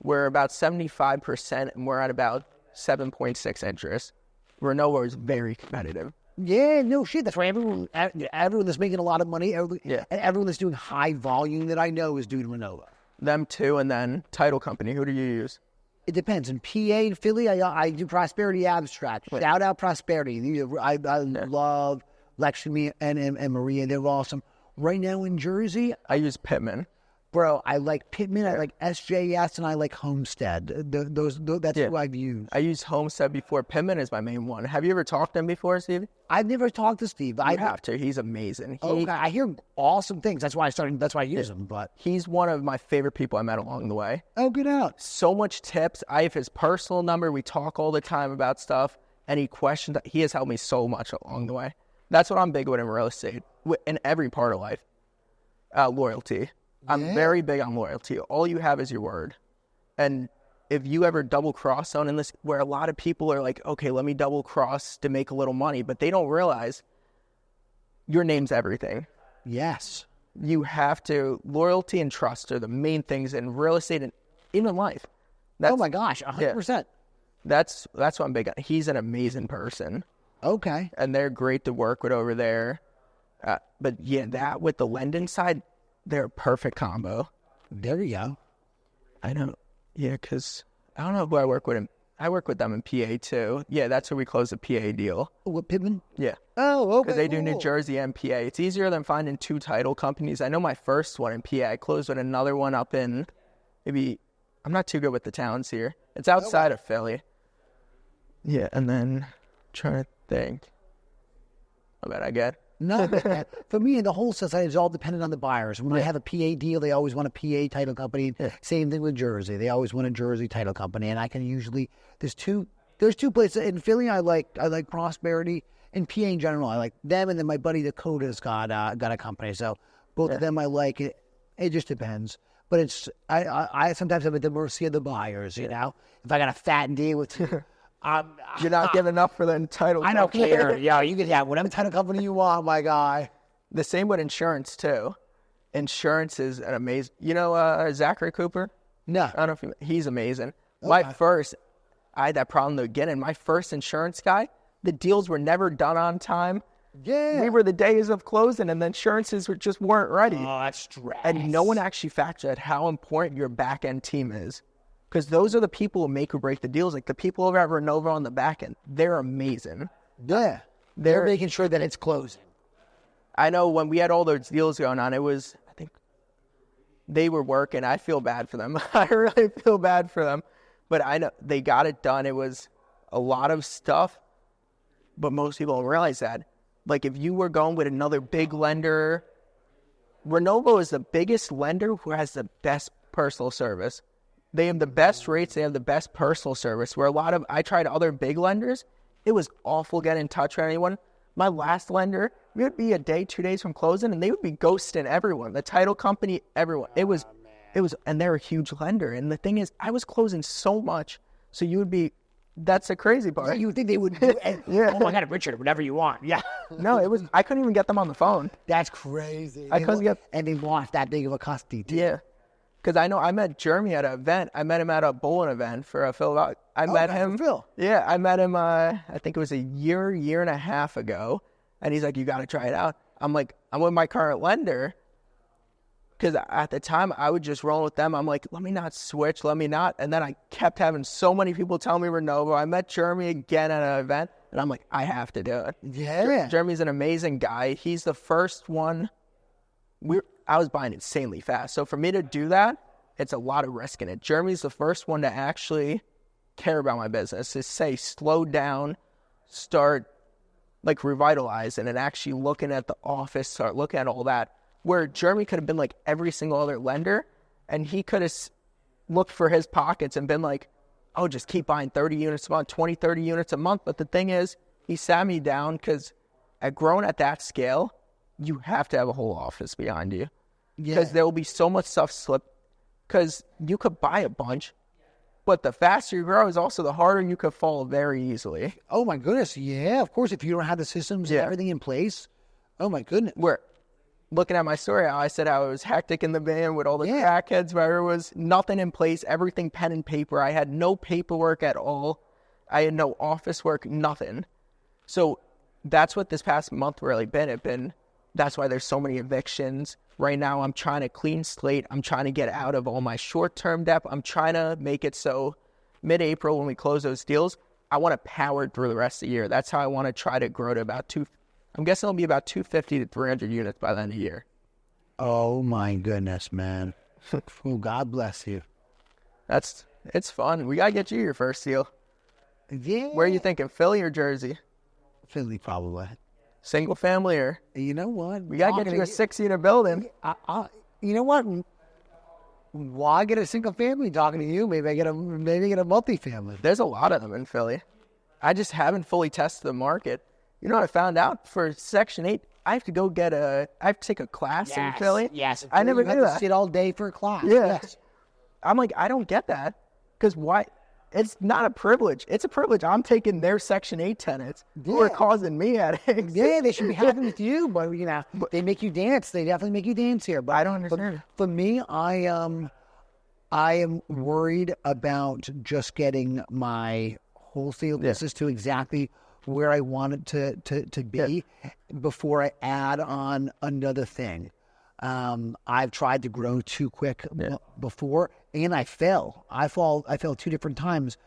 we're about 75%, and we're at about 7.6 interest. Renault is very competitive. Yeah, no shit. That's why everyone that's making a lot of money, and everyone that's doing high volume that I know is doing Renault. Them too, and then title company. Who do you use? It depends. In PA and Philly, I do Prosperity Abstract. Wait. Shout out Prosperity. I love Lexi and Maria. They're awesome. Right now in Jersey, I use Pittman. Bro, I like Pittman, I like SJS, and I like Homestead. That's who I've used. I used Homestead before. Pittman is my main one. Have you ever talked to him before, Steve? I've never talked to Steve. You have to. He's amazing. I hear awesome things. That's why I use him. But he's one of my favorite people I met along the way. Oh, get out. So much tips. I have his personal number. We talk all the time about stuff. Any questions, he has helped me so much along the way. That's what I'm big with in real estate, in every part of life. Loyalty. I'm very big on loyalty. All you have is your word. And if you ever double cross someone in this, where a lot of people are like, okay, let me double cross to make a little money, but they don't realize your name's everything. Yes. You have to, loyalty and trust are the main things in real estate and even life. Oh my gosh, 100%. Yeah. That's what I'm big on. He's an amazing person. Okay. And they're great to work with over there. But yeah, that with the lending side, they're a perfect combo. There you go. I know. Yeah, because I don't know who I work with. I work with them in PA too. Yeah, that's where we closed the PA deal. With Pittman? Yeah. Oh, okay. Because they do New Jersey and PA. It's easier than finding 2 title companies. I know my first one in PA. I closed with another one up in maybe, I'm not too good with the towns here. It's outside of Philly. Yeah, and then trying to think. I bet I get. No, for me, the wholesale side is all dependent on the buyers. When I have a PA deal, they always want a PA title company. Yeah. Same thing with Jersey; they always want a Jersey title company. And I can usually there's two places in Philly. I like Prosperity, and PA in general. I like them, and then my buddy Dakota's got a company. So both of them I like. It just depends. But it's I sometimes am at the mercy of the buyers. You know, if I got a fat deal with you. You're not giving enough for the title company. I don't care. Yeah, you can have whatever title company you want, my guy. The same with insurance, too. Insurance is an amazing... You know Zachary Cooper? No. I don't know if he's amazing. Okay. I had that problem at the beginning. My first insurance guy, the deals were never done on time. Yeah. We were the days of closing, and the insurances just weren't ready. Oh, that's stress. And no one actually factored out how important your back-end team is. Because those are the people who make or break the deals. Like the people over at Renova on the back end, they're amazing. Yeah. They're making sure that it's closing. I know when we had all those deals going on, I think they were working. I feel bad for them. I really feel bad for them. But I know they got it done. It was a lot of stuff, but most people don't realize that. Like if you were going with another big lender, Renova is the biggest lender who has the best personal service. They have the best rates. They have the best personal service. Where I tried other big lenders, it was awful getting in touch with anyone. My last lender, we would be a day, 2 days from closing, and they would be ghosting everyone. The title company, everyone. It was, and they're a huge lender. And the thing is, I was closing so much. So you would be, that's the crazy part. You would think they would, Yeah. oh my God, Richard, whatever you want. Yeah. No, I couldn't even get them on the phone. That's crazy. I couldn't get, and they lost that big of a custody too. yeah. Because I know I met Jeremy at an event. I met him at a bowling event for a Phil. I met him. Phil. Yeah, I met him, I think it was a year and a half ago. And he's like, you got to try it out. I'm like, I'm with my current lender. Because at the time, I would just roll with them. I'm like, let me not switch. Let me not. And then I kept having so many people tell me Renova. I met Jeremy again at an event. And I'm like, I have to do it. Yeah. Jeremy's an amazing guy. He's the first one. I was buying insanely fast. So for me to do that, it's a lot of risk in it. Jeremy's the first one to actually care about my business, to say slow down, start like revitalizing and actually looking at the office, start looking at all that. Where Jeremy could have been like every single other lender, and he could have looked for his pockets and been like, oh, just keep buying 30 units a month, 20, 30 units a month. But the thing is, he sat me down because growing at that scale, you have to have a whole office behind you. Because there will be so much stuff slip. Because you could buy a bunch, but the faster you grow is also the harder you could fall very easily. Oh my goodness. Yeah, of course, if you don't have the systems and everything in place. Oh my goodness. Where, looking at my story, how I said how it was hectic in the van with all the crackheads, where there was nothing in place, everything pen and paper. I had no paperwork at all. I had no office work, nothing. So that's what this past month really been. That's why there's so many evictions. Right now, I'm trying to clean slate. I'm trying to get out of all my short-term debt. I'm trying to make it so mid-April when we close those deals, I want to power through the rest of the year. That's how I want to try to grow to about I'm guessing it'll be about 250 to 300 units by the end of the year. Oh my goodness, man. Oh, God bless you. It's fun. We got to get you your first deal. Yeah. Where are you thinking, Philly or Jersey? Philly, probably. Single family or? You know what? We got to get you a 6-unit building. You know what? Why get a single family talking to you? Maybe I get a multifamily. There's a lot of them in Philly. I just haven't fully tested the market. You know what I found out? For Section 8, I have to go I have to take a class in Philly. Yes. I never knew knew that. that. Sit all day for a class. Yeah. Yes. I'm like, I don't get that. Because why? It's not a privilege. It's a privilege. I'm taking their Section 8 tenants who are causing me headaches. Yeah, they should be happy with you, but they make you dance. They definitely make you dance here. But I don't understand. For me, I am worried about just getting my wholesale business to exactly where I want it to be before I add on another thing. I've tried to grow too quick before, and I fell. I fell 2 different times,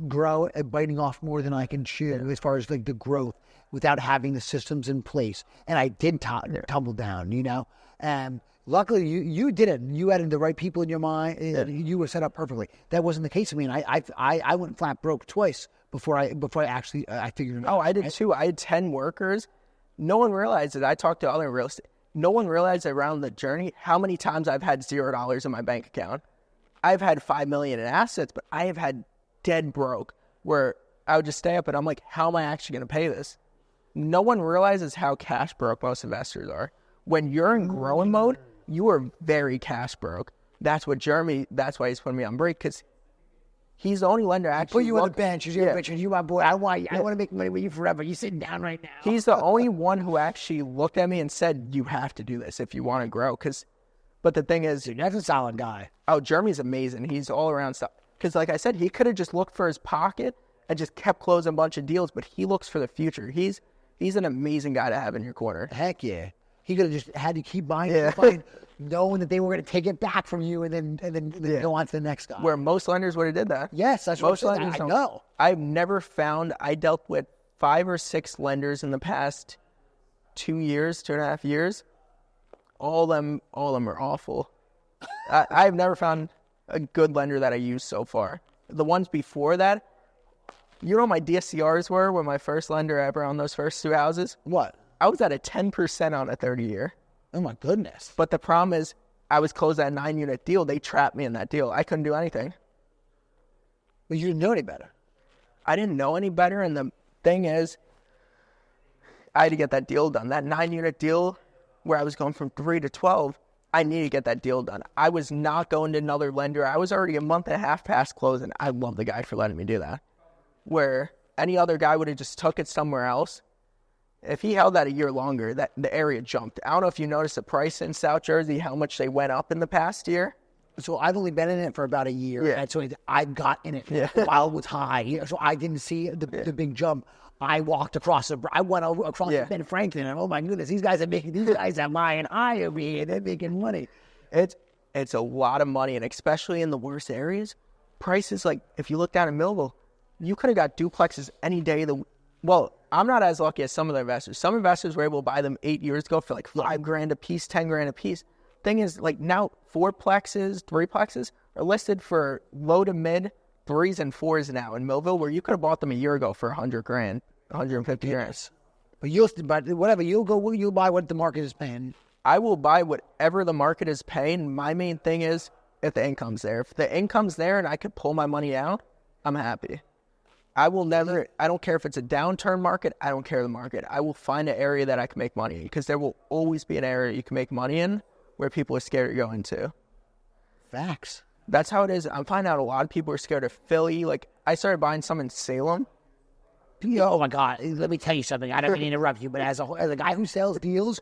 grow and biting off more than I can chew as far as like the growth without having the systems in place. And I did tumble down, and luckily you did it. You had the right people in your mind. You were set up perfectly. That wasn't the case. I mean, I went flat broke twice before I actually figured it out. Oh, I did too. I had 10 workers. No one realized it. I talked to other real estate. No one realized around the journey how many times I've had $0 in my bank account. I've had $5 million in assets, but I have had dead broke where I would just stay up and I'm like, how am I actually going to pay this? No one realizes how cash broke most investors are. When you're in growing mode, you are very cash broke. That's why he's putting me on break, because he's the only lender actually. Put you on the bench. Richard, you my boy. I want to make money with you forever. You're sitting down right now. He's the only one who actually looked at me and said, you have to do this if you want to grow. But the thing is, that's a solid guy. Oh, Jeremy's amazing. He's all around stuff. Because like I said, he could have just looked for his pocket and just kept closing a bunch of deals, but he looks for the future. He's He's an amazing guy to have in your corner. Heck yeah. He could have just had to keep buying, knowing that they were going to take it back from you and then go on to the next guy. Where most lenders would have did that. Yes, that's what Most lenders I don't. know. I've never found, I dealt with 5 or 6 lenders in the past 2.5 years. All of them are awful. I've never found a good lender that I used so far. The ones before that, you know what my DSCRs were when my first lender ever on those first 2 houses? What? I was at a 10% on a 30-year. Oh, my goodness. But the problem is, I was closed at a 9-unit deal. They trapped me in that deal. I couldn't do anything. But you didn't know any better. I didn't know any better, and the thing is, I had to get that deal done. That 9-unit deal where I was going from 3 to 12, I needed to get that deal done. I was not going to another lender. I was already a month and a half past closing. I love the guy for letting me do that. Where any other guy would have just took it somewhere else. If he held that a year longer, that the area jumped. I don't know if you noticed the price in South Jersey, how much they went up in the past year. So I've only been in it for about a year. Yeah. And so I got in it while it was high. So I didn't see the big jump. I walked across I went across Ben Franklin, and oh my goodness, these guys are buying high over here. They're making money. It's a lot of money, and especially in the worst areas, prices like if you look down in Millville, you could have got duplexes any day. Well, I'm not as lucky as some of the investors. Some investors were able to buy them 8 years ago for like $5,000 a piece, $10,000 a piece. Thing is, like now 4plexes, 3plexes are listed for low to mid 3s and 4s now in Millville, where you could have bought them a year ago for $100,000, $150,000. But whatever, you'll buy what the market is paying. I will buy whatever the market is paying. My main thing is if the income's there. If the income's there and I could pull my money out, I'm happy. I don't care if it's a downturn market. I don't care the market. I will find an area that I can make money in, because there will always be an area you can make money in where people are scared to go into. Facts. That's how it is. I'm finding out a lot of people are scared of Philly. Like, I started buying some in Salem. Oh my God! Let me tell you something. I don't mean to interrupt you, but as a guy who sells deals,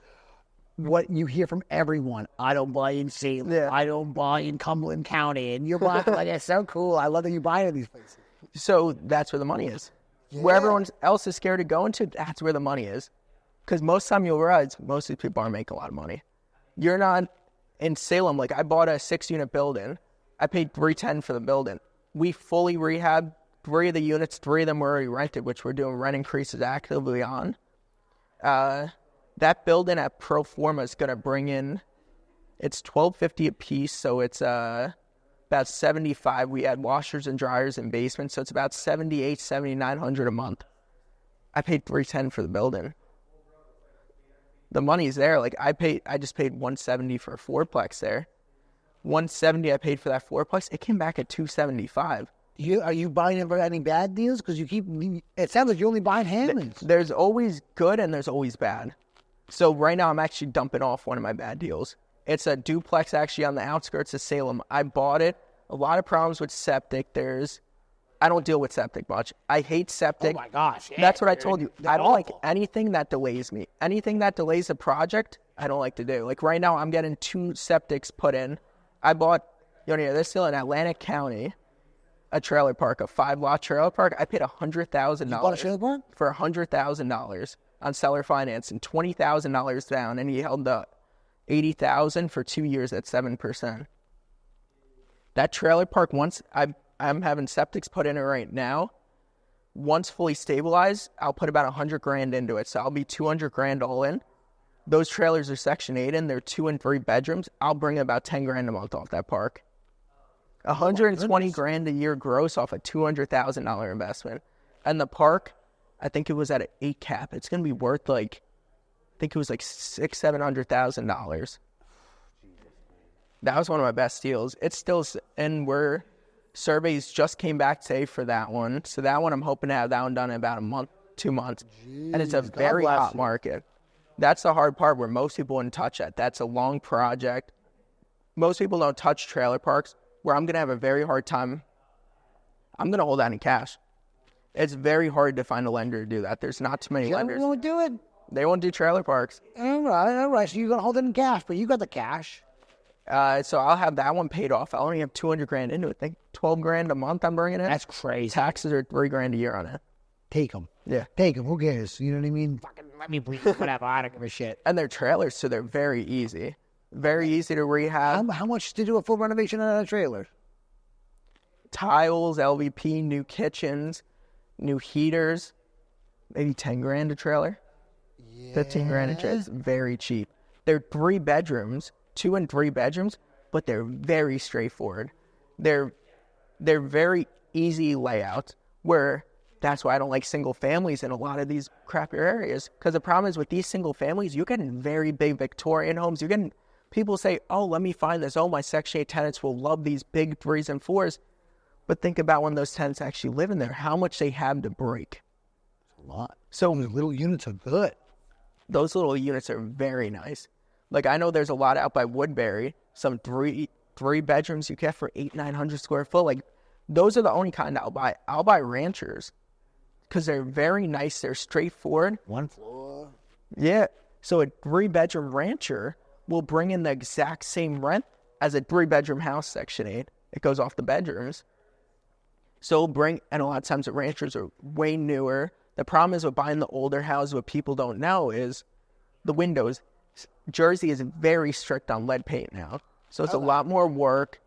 what you hear from everyone: I don't buy in Salem. Yeah. I don't buy in Cumberland County, and you're buying like that's so cool. I love that you buy in these places. So that's where the money is. Yeah. Where everyone else is scared to go into, that's where the money is. Because most of the time you'll realize most of these people aren't making a lot of money. You're not in Salem. Like, I bought a 6-unit building. I paid $310 for the building. We fully rehabbed 3 of the units. 3 of them were already rented, which we're doing rent increases actively on. That building at pro forma is going to bring in, it's $1,250 a piece, so it's about $75. We add washers and dryers and basements, so it's about $7,800, $7,900 a month. I paid $310 for the building. The money's there. Like, I just paid $170 for a 4plex there. $170 I paid for that 4plex. It came back at $275. Are you buying any bad deals? Because it sounds like you're only buying Hammonds. There's always good and there's always bad. So right now I'm actually dumping off one of my bad deals. It's a duplex actually on the outskirts of Salem. I bought it. A lot of problems with septic. I don't deal with septic much. I hate septic. Oh my gosh. Yeah, that's what I told you. I don't like awful. anything that delays me. Anything that delays a project, I don't like to do. Like right now I'm getting 2 septics put in. I bought, this deal in Atlantic County, a trailer park, a 5-lot trailer park. I paid $100,000. You bought a trailer park? For $100,000 on seller finance and $20,000 down, and he held the $80,000 for 2 years at 7%. That trailer park, once I'm having septics put in it right now. Once fully stabilized, I'll put about $100,000 into it, so I'll be $200,000 all in. Those trailers are Section 8 in. They're 2 and 3 bedrooms. I'll bring about $10,000 a month off that park. $120,000 a year gross off a $200,000 investment. And the park, I think it was at an 8 cap. It's going to be worth I think it was like $600,000-$700,000. That was one of my best deals. It's still, and surveys just came back today for that one. So that one, I'm hoping to have that one done in about a month, 2 months. Jeez, and it's a very hot market. That's the hard part where most people wouldn't touch that. That's a long project. Most people don't touch trailer parks, where I'm going to have a very hard time. I'm going to hold that in cash. It's very hard to find a lender to do that. There's not too many lenders. They won't do it? They won't do trailer parks. All right. So you're going to hold it in cash, but you got the cash. So I'll have that one paid off. I only have $200,000 into it. I think $12,000 a month I'm bringing in. That's crazy. Taxes are $3,000 a year on it. Take them. Yeah. Take them. Who cares? You know what I mean? Fucking let me breathe, whatever. I don't give a shit. And they're trailers, so they're very easy. Very easy to rehab. How much to do a full renovation on a trailer? Tiles, LVP, new kitchens, new heaters, maybe 10 grand a trailer. 15 grand a trailer. It's very cheap. They're 3 bedrooms, 2 and 3 bedrooms, but they're very straightforward. They're very easy layouts, where that's why I don't like single families in a lot of these crappier areas. Because the problem is with these single families, you're getting very big Victorian homes. You're getting people say, oh, let me find this. Oh, my Section 8 tenants will love these big 3s and 4s. But think about when those tenants actually live in there, how much they have to break. A lot. So Those little units are good. those little units are very nice. Like, I know there's a lot out by Woodbury, some three bedrooms you get for 800-900 square foot. Like, those are the only kind I'll buy. I'll buy ranchers because they're very nice. They're straightforward. 1 floor. Yeah. So a 3-bedroom rancher will bring in the exact same rent as a 3-bedroom house, Section 8. It goes off the bedrooms. So and a lot of times the ranchers are way newer. The problem is with buying the older houses, what people don't know is the windows. Jersey is very strict on lead paint now. So it's a lot more work.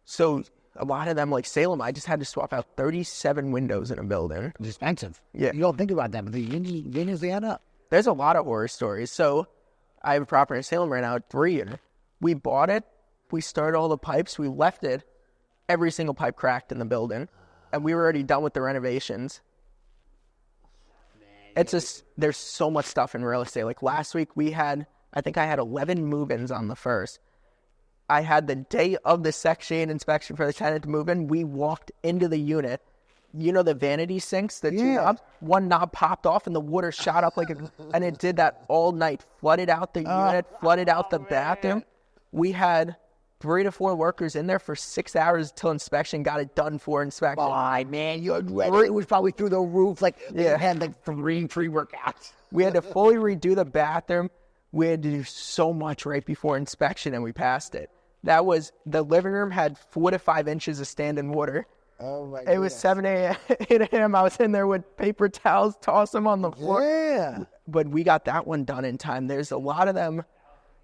So a lot of them, like Salem, I just had to swap out 37 windows in a building. It's expensive. Yeah. You don't think about that, but the units, they add up. There's a lot of horror stories. So I have a property in Salem right now at 3. We bought it. We started all the pipes. We left it. Every single pipe cracked in the building. And we were already done with the renovations. It's just, there's so much stuff in real estate. Like last week I think I had 11 move-ins on the 1st. I had the day of the Section 8 inspection for the tenant to move in. We walked into the unit. You know the vanity sinks, the 2 knobs? One knob popped off and the water shot up and it did that all night. Flooded out the unit, flooded out the bathroom. We had 3 to 4 workers in there for 6 hours till inspection, got it done for inspection. Oh, man, it was probably through the roof. Like, they had like 3 pre-workouts. We had to fully redo the bathroom. We had to do so much right before inspection, and we passed it. The living room had 4 to 5 inches of standing water. Oh, my God. It was 7 a.m., 8 a.m. I was in there with paper towels, toss them on the floor. Yeah. But we got that one done in time. There's a lot of them.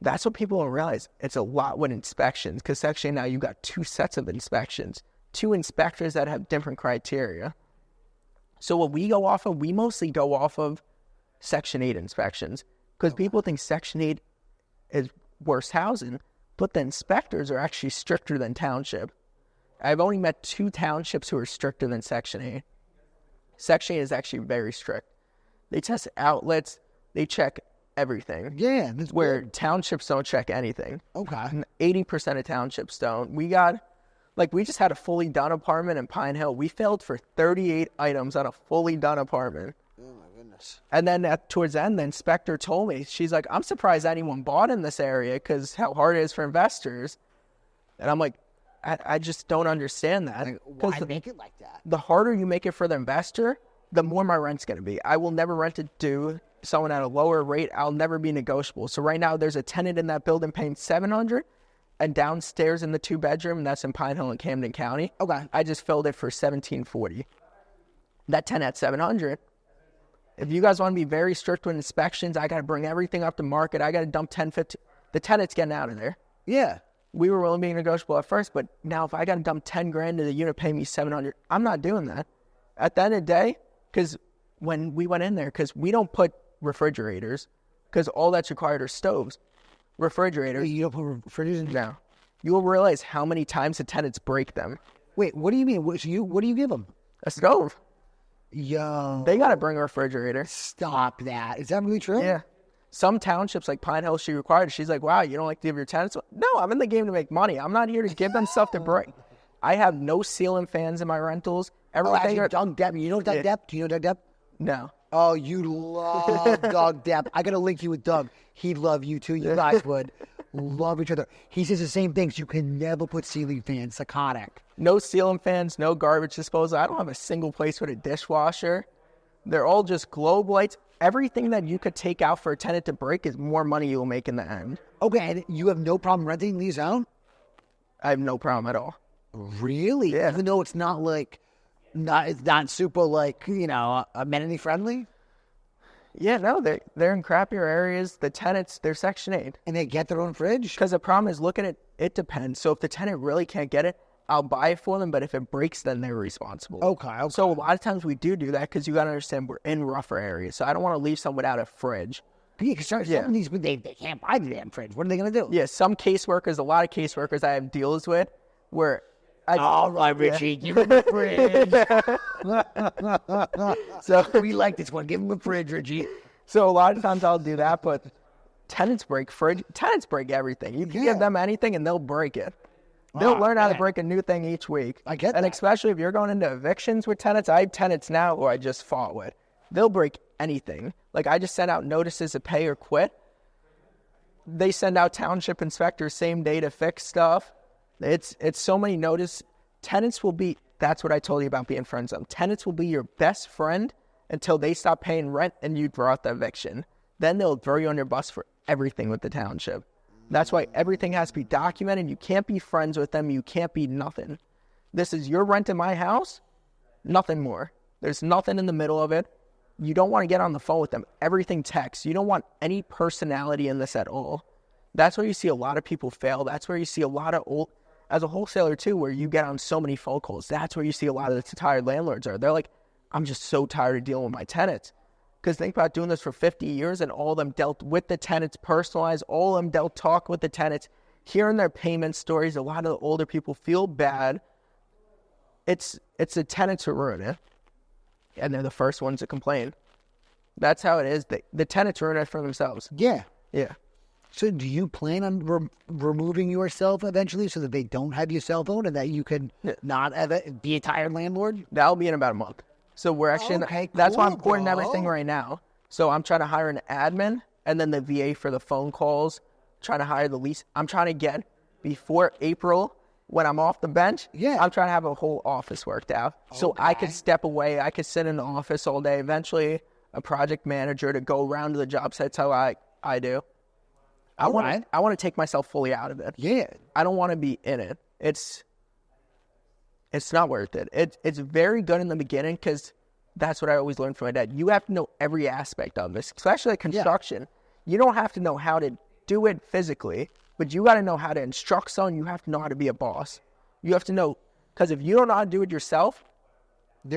That's what people don't realize. It's a lot with inspections, because Section 8 now, you got 2 sets of inspections, 2 inspectors that have different criteria. So what we go off of, we mostly go off of Section 8 inspections, because people think Section 8 is worse housing, but the inspectors are actually stricter than township. I've only met 2 townships who are stricter than Section 8. Section 8 is actually very strict. They test outlets. They check everything. Yeah. That's where good. townships don't check anything. Okay. 80% of townships don't. We just had a fully done apartment in Pine Hill. We failed for 38 items on a fully done apartment. Oh, my goodness. And then towards the end, the inspector told me, she's like, I'm surprised anyone bought in this area because how hard it is for investors. And I'm like, I just don't understand that. Like, why make it like that? The harder you make it for the investor, the more my rent's going to be. I will never rent it to someone at a lower rate. I'll never be negotiable. So right now, there's a tenant in that building paying $700, and downstairs in the 2-bedroom, and that's in Pine Hill and Camden County. Okay. I just filled it for $1,740. That tenant at $700. If you guys want to be very strict with inspections, I got to bring everything up to market. I got to dump 10, 15. The tenant's getting out of there. Yeah. We were willing to be negotiable at first, but now if I got to dump 10 grand to the unit, pay me $700, I'm not doing that. At the end of the day, because when we went in there, because we don't put refrigerators, because all that's required are stoves. Refrigerators. You don't put refrigerators in? No. You'll realize how many times the tenants break them. Wait, what do you mean? What do you give them? A stove. Yo. They got to bring a refrigerator. Stop that. Is that really true? Yeah. Some townships, like Pine Hill, she required. She's like, wow, you don't like to give your tenants? No, I'm in the game to make money. I'm not here to give them stuff to break. I have no ceiling fans in my rentals. Everything. Doug Depp. You know Doug Depp? Do you know Doug Depp? No. Oh, you love Doug Depp. I got to link you with Doug. He'd love you too. You guys would love each other. He says the same things. You can never put ceiling fans. Psychotic. No ceiling fans, no garbage disposal. I don't have a single place with a dishwasher. They're all just globe lights. Everything that you could take out for a tenant to break is more money you'll make in the end. Okay, and you have no problem renting these out? I have no problem at all. Really? Yeah. Even though it's not like, it's not super like, amenity friendly? Yeah, no, they're in crappier areas. The tenants, they're Section 8. And they get their own fridge? Because the problem is, look at it, it depends. So if the tenant really can't get it, I'll buy it for them, but if it breaks, then they're responsible. Okay. So a lot of times we do that because you got to understand we're in rougher areas. So I don't want to leave someone without a fridge. Yeah, because some of these, they can't buy the damn fridge. What are they going to do? Yeah, some caseworkers, a lot of caseworkers I have deals with where all right, Richie, give him a fridge. So we like this one. Give him a fridge, Richie. So a lot of times I'll do that, but tenants break everything. You can give them anything and they'll break it. They'll learn how to break a new thing each week. I get that. And especially if you're going into evictions with tenants, I have tenants now who I just fought with. They'll break anything. Like I just sent out notices of pay or quit. They send out township inspectors same day to fix stuff. It's so many notice. Tenants will be, that's what I told you about being friends with them. Tenants will be your best friend until they stop paying rent and you draw out the eviction. Then they'll throw you on your bus for everything with the township. That's why everything has to be documented. You can't be friends with them. You can't be nothing. This is your rent in my house, nothing more. There's nothing in the middle of it. You don't want to get on the phone with them. Everything text. You don't want any personality in this at all. That's where you see a lot of people fail. That's where you see a lot of old, as a wholesaler too, where you get on so many phone calls. That's where you see a lot of the tired landlords are. They're like, I'm just so tired of dealing with my tenants. Because think about doing this for 50 years and all of them dealt with the tenants, personalized, all of them dealt talk with the tenants, hearing their payment stories. A lot of the older people feel bad. It's the tenants who ruin it. And they're the first ones to complain. That's how it is. The tenants ruin it for themselves. Yeah. Yeah. So do you plan on removing yourself eventually so that they don't have your cell phone and that you can not be a tired landlord? That'll be in about a month. So we're actually, that's why I'm porting everything right now. So I'm trying to hire an admin and then the VA for the phone calls, trying to hire the lease. I'm trying to get before April when I'm off the bench. Yeah. I'm trying to have a whole office worked out. So I could step away. I could sit in the office all day. Eventually a project manager to go around to the job sites how I do. I want to take myself fully out of it. Yeah. I don't want to be in it. It's not worth it. It's very good in the beginning because that's what I always learned from my dad. You have to know every aspect of this, especially like construction. Yeah. You don't have to know how to do it physically, but you got to know how to instruct someone. You have to know how to be a boss. You have to know, because if you don't know how to do it yourself, it's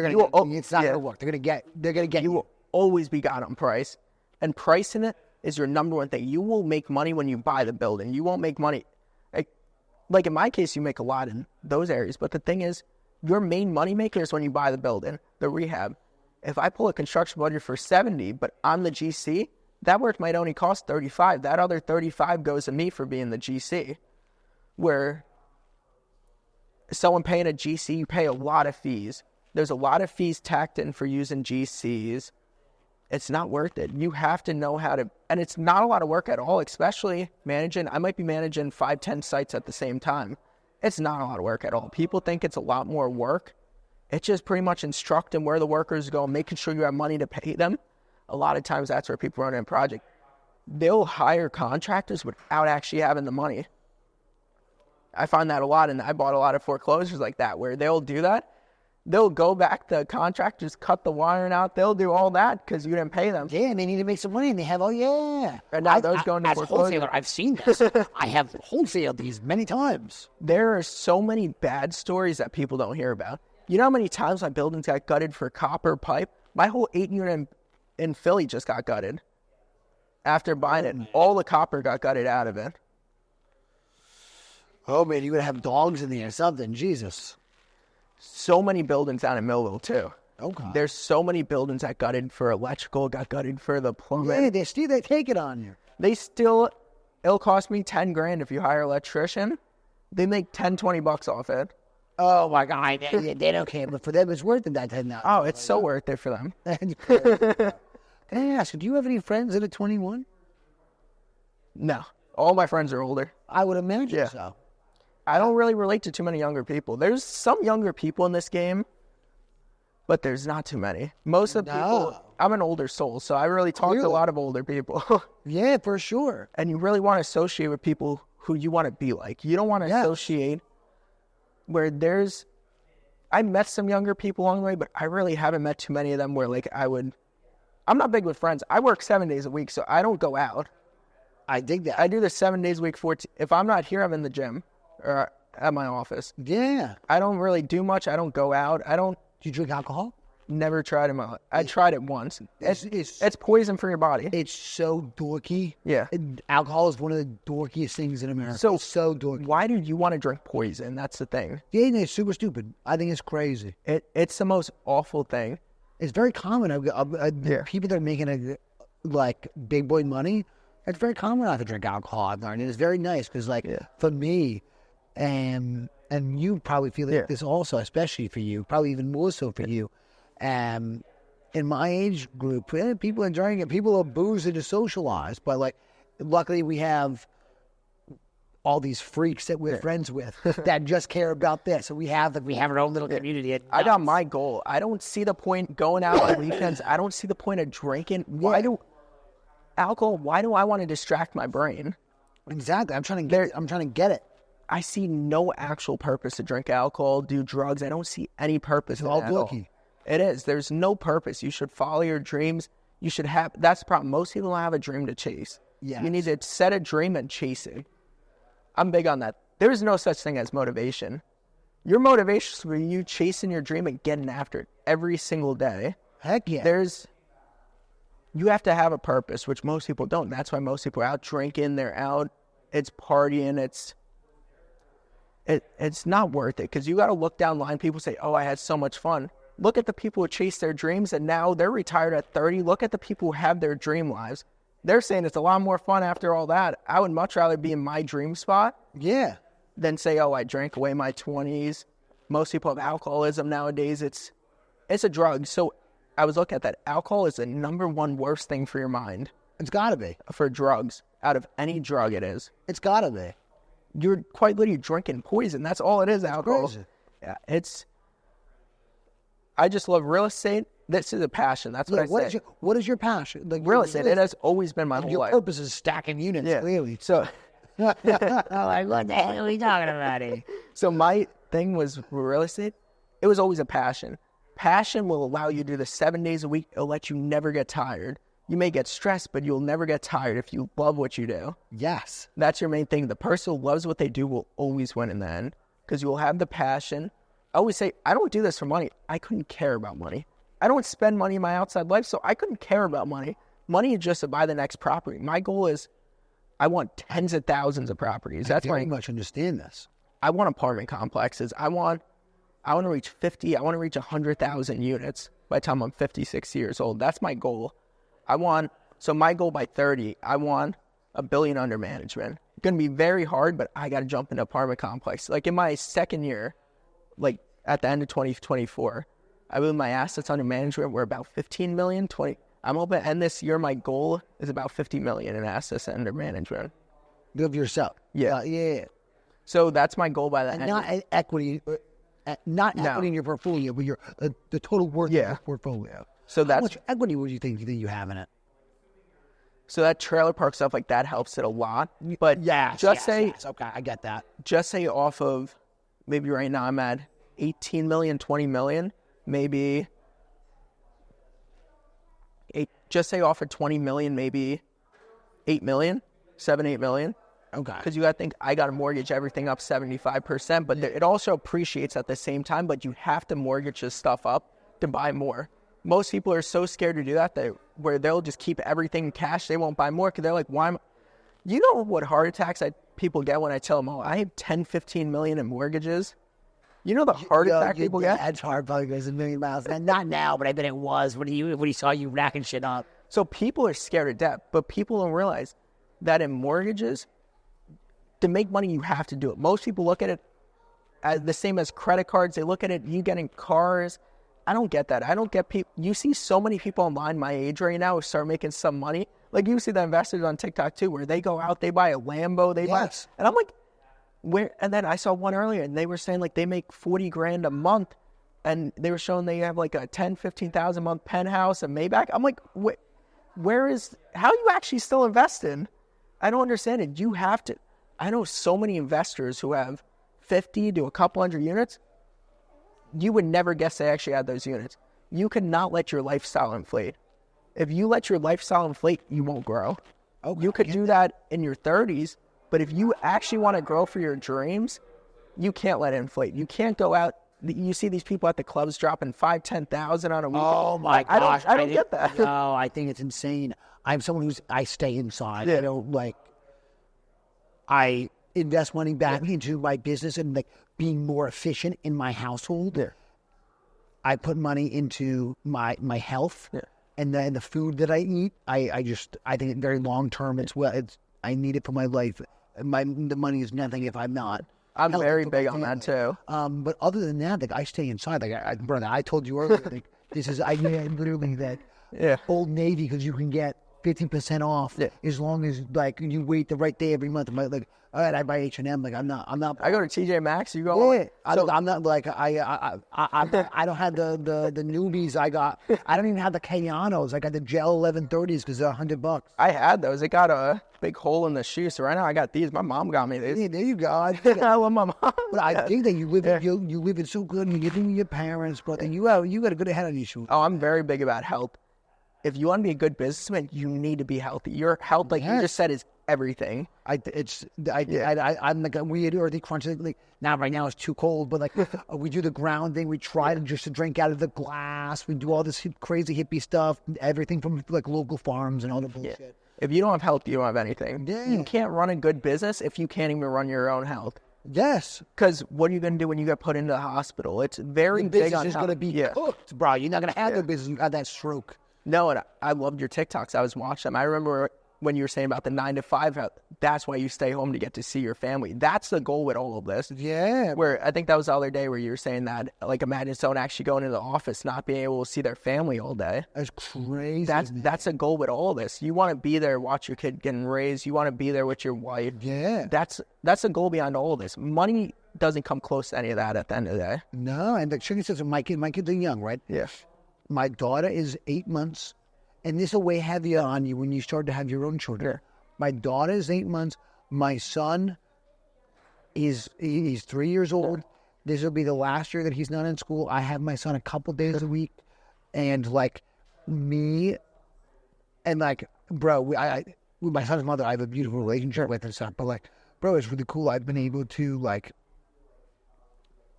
not going to work. They're going to get you. You will always be got on price, and pricing it is your number one thing. You will make money when you buy the building. You won't make money. Like in my case, you make a lot in those areas. But the thing is, your main money maker is when you buy the building, the rehab. If I pull a construction budget for 70, but I'm the GC, that work might only cost 35. That other 35 goes to me for being the GC. Where someone paying a GC, you pay a lot of fees. There's a lot of fees tacked in for using GCs. It's not worth it. You have to know how to, and it's not a lot of work at all, especially managing. I might be managing 5-10 sites at the same time. It's not a lot of work at all. People think it's a lot more work. It's just pretty much instructing where the workers go, making sure you have money to pay them. A lot of times that's where people run in a project. They'll hire contractors without actually having the money. I find that a lot, and I bought a lot of foreclosures like that where they'll do that. They'll go back to contractors, cut the wiring out. They'll do all that because you didn't pay them. Yeah, and they need to make some money, and they have, And now those going to as foreclosure. wholesaler, I've seen this. I have wholesaled these many times. There are so many bad stories that people don't hear about. You know how many times my buildings got gutted for copper pipe? My whole 8-unit in Philly just got gutted. After buying it, all the copper got gutted out of it. Oh, man, you're going to have dogs in there or something. Jesus. So many buildings down in Millville, too. Okay. There's so many buildings that gutted for electrical, got gutted for the plumbing. Yeah, they take it on you. It'll cost me $10,000 if you hire an electrician. They make $10-$20 off it. Oh, my God. They don't care, but for them, it's worth it, that $10. Oh, it's so worth it for them. Can I ask, do you have any friends that are 21? No. All my friends are older. I would imagine so. I don't really relate to too many younger people. There's some younger people in this game, but there's not too many. Most of the people, I'm an older soul, so I really talk to a lot of older people. Yeah, for sure. And you really want to associate with people who you want to be like. You don't want to associate where I met some younger people along the way, but I really haven't met too many of them where like I would I'm not big with friends. I work 7 days a week, so I don't go out. I dig that. I do this 7 days a week. 14. If I'm not here, I'm in the gym or at my office. Yeah. I don't really do much. I don't go out. Do you drink alcohol? Never tried it in my life. I tried it once. It's poison for your body. It's so dorky. Yeah. Alcohol is one of the dorkiest things in America. So It's so dorky. why do you want to drink poison? That's the thing. Yeah, it's super stupid. I think it's crazy. It's the most awful thing. It's very common. People that are making big boy money, it's very common not to drink alcohol. I've learned. And it's very nice because, for me, and you probably feel this also, especially for you, probably even more so for you. In my age group, people are enjoying it. People are boozing to socialize, but luckily we have all these freaks that we're friends with that just care about this. So we have our own little community. I got my goal. I don't see the point going out on weekends. I don't see the point of drinking. Why do I want to distract my brain? Exactly. I'm trying to get it. I see no actual purpose to drink alcohol, do drugs. I don't see any purpose. It's all dorky. It is. There's no purpose. You should follow your dreams. You should have. That's the problem. Most people don't have a dream to chase. Yes. You need to set a dream and chase it. I'm big on that. There is no such thing as motivation. Your motivation is you chasing your dream and getting after it every single day. Heck yeah. You have to have a purpose, which most people don't. That's why most people are out drinking. They're out. It's partying. It's not worth it because you got to look down the line. People say, "Oh, I had so much fun." Look at the people who chase their dreams and now they're retired at 30. Look at the people who have their dream lives. They're saying it's a lot more fun after all that. I would much rather be in my dream spot than say, oh, I drank away my 20s. Most people have alcoholism nowadays. It's a drug. So I was looking at that. Alcohol is the number one worst thing for your mind. It's got to be. For drugs. Out of any drug it is. It's got to be. You're quite literally drinking poison. That's all it is, alcohol. Crazy. Yeah, I just love real estate. This is a passion. That's what I say. What is your passion? Real estate. It has always been my whole life. Your purpose is stacking units, clearly. So, what the hell are we talking about here? So my thing was real estate. It was always a passion. Passion will allow you to do this 7 days a week. It'll let you never get tired. You may get stressed, but you'll never get tired if you love what you do. Yes. That's your main thing. The person who loves what they do will always win in the end because you will have the passion. I always say, I don't do this for money. I couldn't care about money. I don't spend money in my outside life, so I couldn't care about money. Money is just to buy the next property. My goal is I want tens of thousands of properties. That's I very much understand this. I want apartment complexes. I want to reach 50. I want to reach 100,000 units by the time I'm 56 years old. That's my goal. So my goal by 30, I want $1 billion under management. It's going to be very hard, but I got to jump into apartment complex. Like in my second year, like at the end of 2024, I believe my assets under management were about 15 million, 20. I'm hoping to end this year. My goal is about 50 million in assets under management. Of yourself. Yeah. Yeah. So that's my goal by the end. Not equity, equity in your portfolio, but the total worth of your portfolio. So how much equity would you think you have in it? So that trailer park stuff like that helps it a lot. But okay, I get that. Just say off of maybe right now I'm at 18 million, 20 million, maybe just say off of 20 million, maybe 8 million, 8 million. Okay. Because you got to think, I got to mortgage everything up 75%, but it also appreciates at the same time, but you have to mortgage this stuff up to buy more. Most people are so scared to do that, where they'll just keep everything in cash. They won't buy more because they're like, why am I? You know what heart attacks people get when I tell them, oh, I have 10, 15 million in mortgages? You know the heart attack people get? That's hard, probably goes a million miles. And not now, but I bet it was when he saw you racking shit up. So people are scared of debt, but people don't realize that in mortgages, to make money, you have to do it. Most people look at it as the same as credit cards. They look at it, you getting cars. I don't get that. I don't get people. You see so many people online my age right now who start making some money. Like you see the investors on TikTok too, where they go out, they buy a Lambo, buy, and I'm like, where? And then I saw one earlier, and they were saying like they make $40,000 a month, and they were showing they have like a $10,000-15,000 a month penthouse, a Maybach. I'm like, how are you actually still investing? I don't understand it. You have to. I know so many investors who have 50 to a couple hundred units. You would never guess they actually had those units. You could not let your lifestyle inflate. If you let your lifestyle inflate, you won't grow. Okay, You could do that in your 30s, but if you actually want to grow for your dreams, you can't let it inflate. You can't go out. You see these people at the clubs dropping 5,000-10,000 on a week. Oh my gosh. I don't get that. No, I think it's insane. I'm someone I stay inside. Yeah. I don't I invest money back into my business and like being more efficient in my household. Yeah. I put money into my health and then the food that I eat. I think very long term I need it for my life. The money is nothing if I'm not. I'm healthy very for big my on that family. too. But other than that, like I stay inside. Like brother, I told you earlier, like, this is literally that Old Navy because you can get 15% off as long as like you wait the right day every month. I'm like, all right, I buy H&M. Like I'm not. I go to TJ Maxx. You go. Yeah, I'm not like I don't have the newbies. I don't even have the Kayanos. I got the gel 1130s because they're $100. I had those. It got a big hole in the shoe. So right now I got these. My mom got me these. Yeah, there you go. I love my mom. But I think that you live in so good. You live in your parents, brother. You got a good head on your shoulders. Oh, I'm very big about health. If you want to be a good businessman, you need to be healthy. Your health, like you just said, is everything. I'm like a weird earthy crunch. Like now, right now it's too cold, but like we do the grounding. We try to drink out of the glass. We do all this crazy hippie stuff. Everything from like local farms and all the bullshit. Yeah. If you don't have health, you don't have anything. Yeah. You can't run a good business if you can't even run your own health. Yes. Because what are you going to do when you get put into the hospital? It's very big on business is going to be cooked, bro. You're not going to have the business. You got that stroke. No, and I loved your TikToks. I was watching them. I remember when you were saying about the 9 to 5, that's why you stay home to get to see your family. That's the goal with all of this. Yeah. Where I think that was the other day where you were saying that, like, imagine someone actually going into the office, not being able to see their family all day. That's crazy. That's a goal with all this. You want to be there, watch your kid getting raised. You want to be there with your wife. Yeah. That's a goal behind all of this. Money doesn't come close to any of that at the end of the day. No, and the chicken says my kids are young, right? Yes. My daughter is 8 months, and this will weigh heavier on you when you start to have your own children. Yeah. My daughter is 8 months. My son he's 3 years old. This will be the last year that he's not in school. I have my son a couple days a week, and like me, and like bro, with my son's mother, I have a beautiful relationship with and stuff. But like, bro, it's really cool. I've been able to like.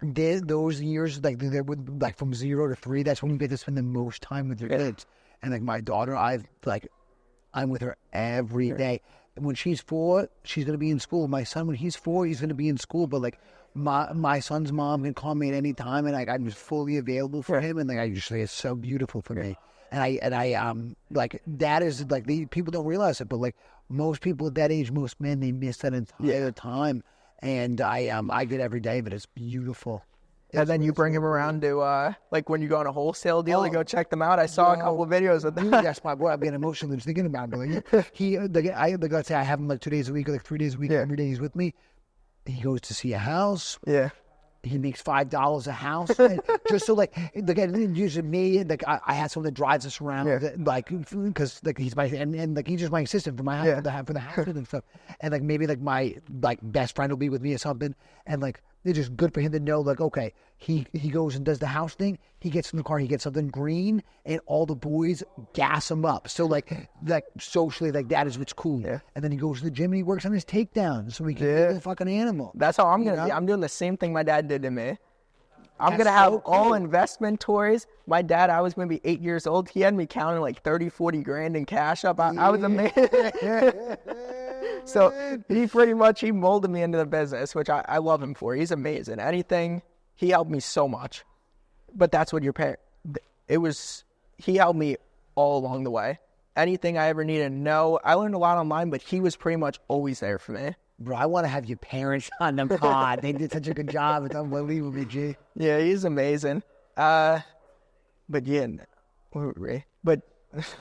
Those years, like they're like from 0 to 3, that's when you get to spend the most time with your kids. And like my daughter, I'm with her every day. And when she's 4, she's gonna be in school. My son, when he's 4, he's gonna be in school. But like my son's mom can call me at any time, and like I'm just fully available for him. And like I just say, it's so beautiful for me. And I like that is like people don't realize it, but like most people at that age, most men, they miss that entire time. And I get every day, but it's beautiful. And then you bring him around to, like when you go on a wholesale deal to go check them out. I saw a couple of videos of that. That's my boy. I'm getting emotional just thinking about it. Like, let's say I have him like 2 days a week or like 3 days a week. Every day he's with me. He goes to see a house. Yeah. He makes $5 a house, just so like usually me, like I had someone that drives us around, like because like he's my and like he's just my assistant for my house, for the house and stuff, and like maybe like my like best friend will be with me or something, and like it's just good for him to know like okay, he goes and does the house thing, he gets in the car, he gets something green, and all the boys gas him up, so like socially like that is what's cool, and then he goes to the gym and he works on his takedown, so he can be a fucking animal. That's how I'm gonna be. I'm doing the same thing my dad did to me. I'm going to have all investment toys. My dad, I was going to be 8 years old. He had me counting like 30, 40 grand in cash up. I was amazed. So he molded me into the business, which I love him for. He's amazing. He helped me so much. But that's what your parent, he helped me all along the way. Anything I ever needed to know. I learned a lot online, but he was pretty much always there for me. Bro, I want to have your parents on the pod. They did such a good job. It's unbelievable, G. Yeah, he's amazing. But yeah, but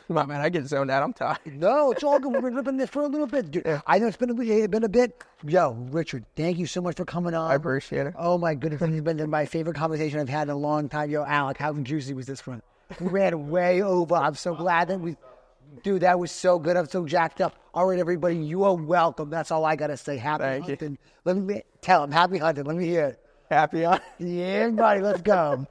my man, I get zoned out. I'm tired. No, it's all good. We've been living this for a little bit, dude. I know it's been a bit. Yo, Richard, thank you so much for coming on. I appreciate it. Oh my goodness, it's been my favorite conversation I've had in a long time. Yo, Alec, how juicy was this one? We ran way over. I'm so glad that Dude, that was so good. I'm so jacked up. All right, everybody, you are welcome. That's all I got to say. Happy hunting. Let me tell him. Happy hunting. Let me hear it. Happy hunting. Yeah, everybody, let's go.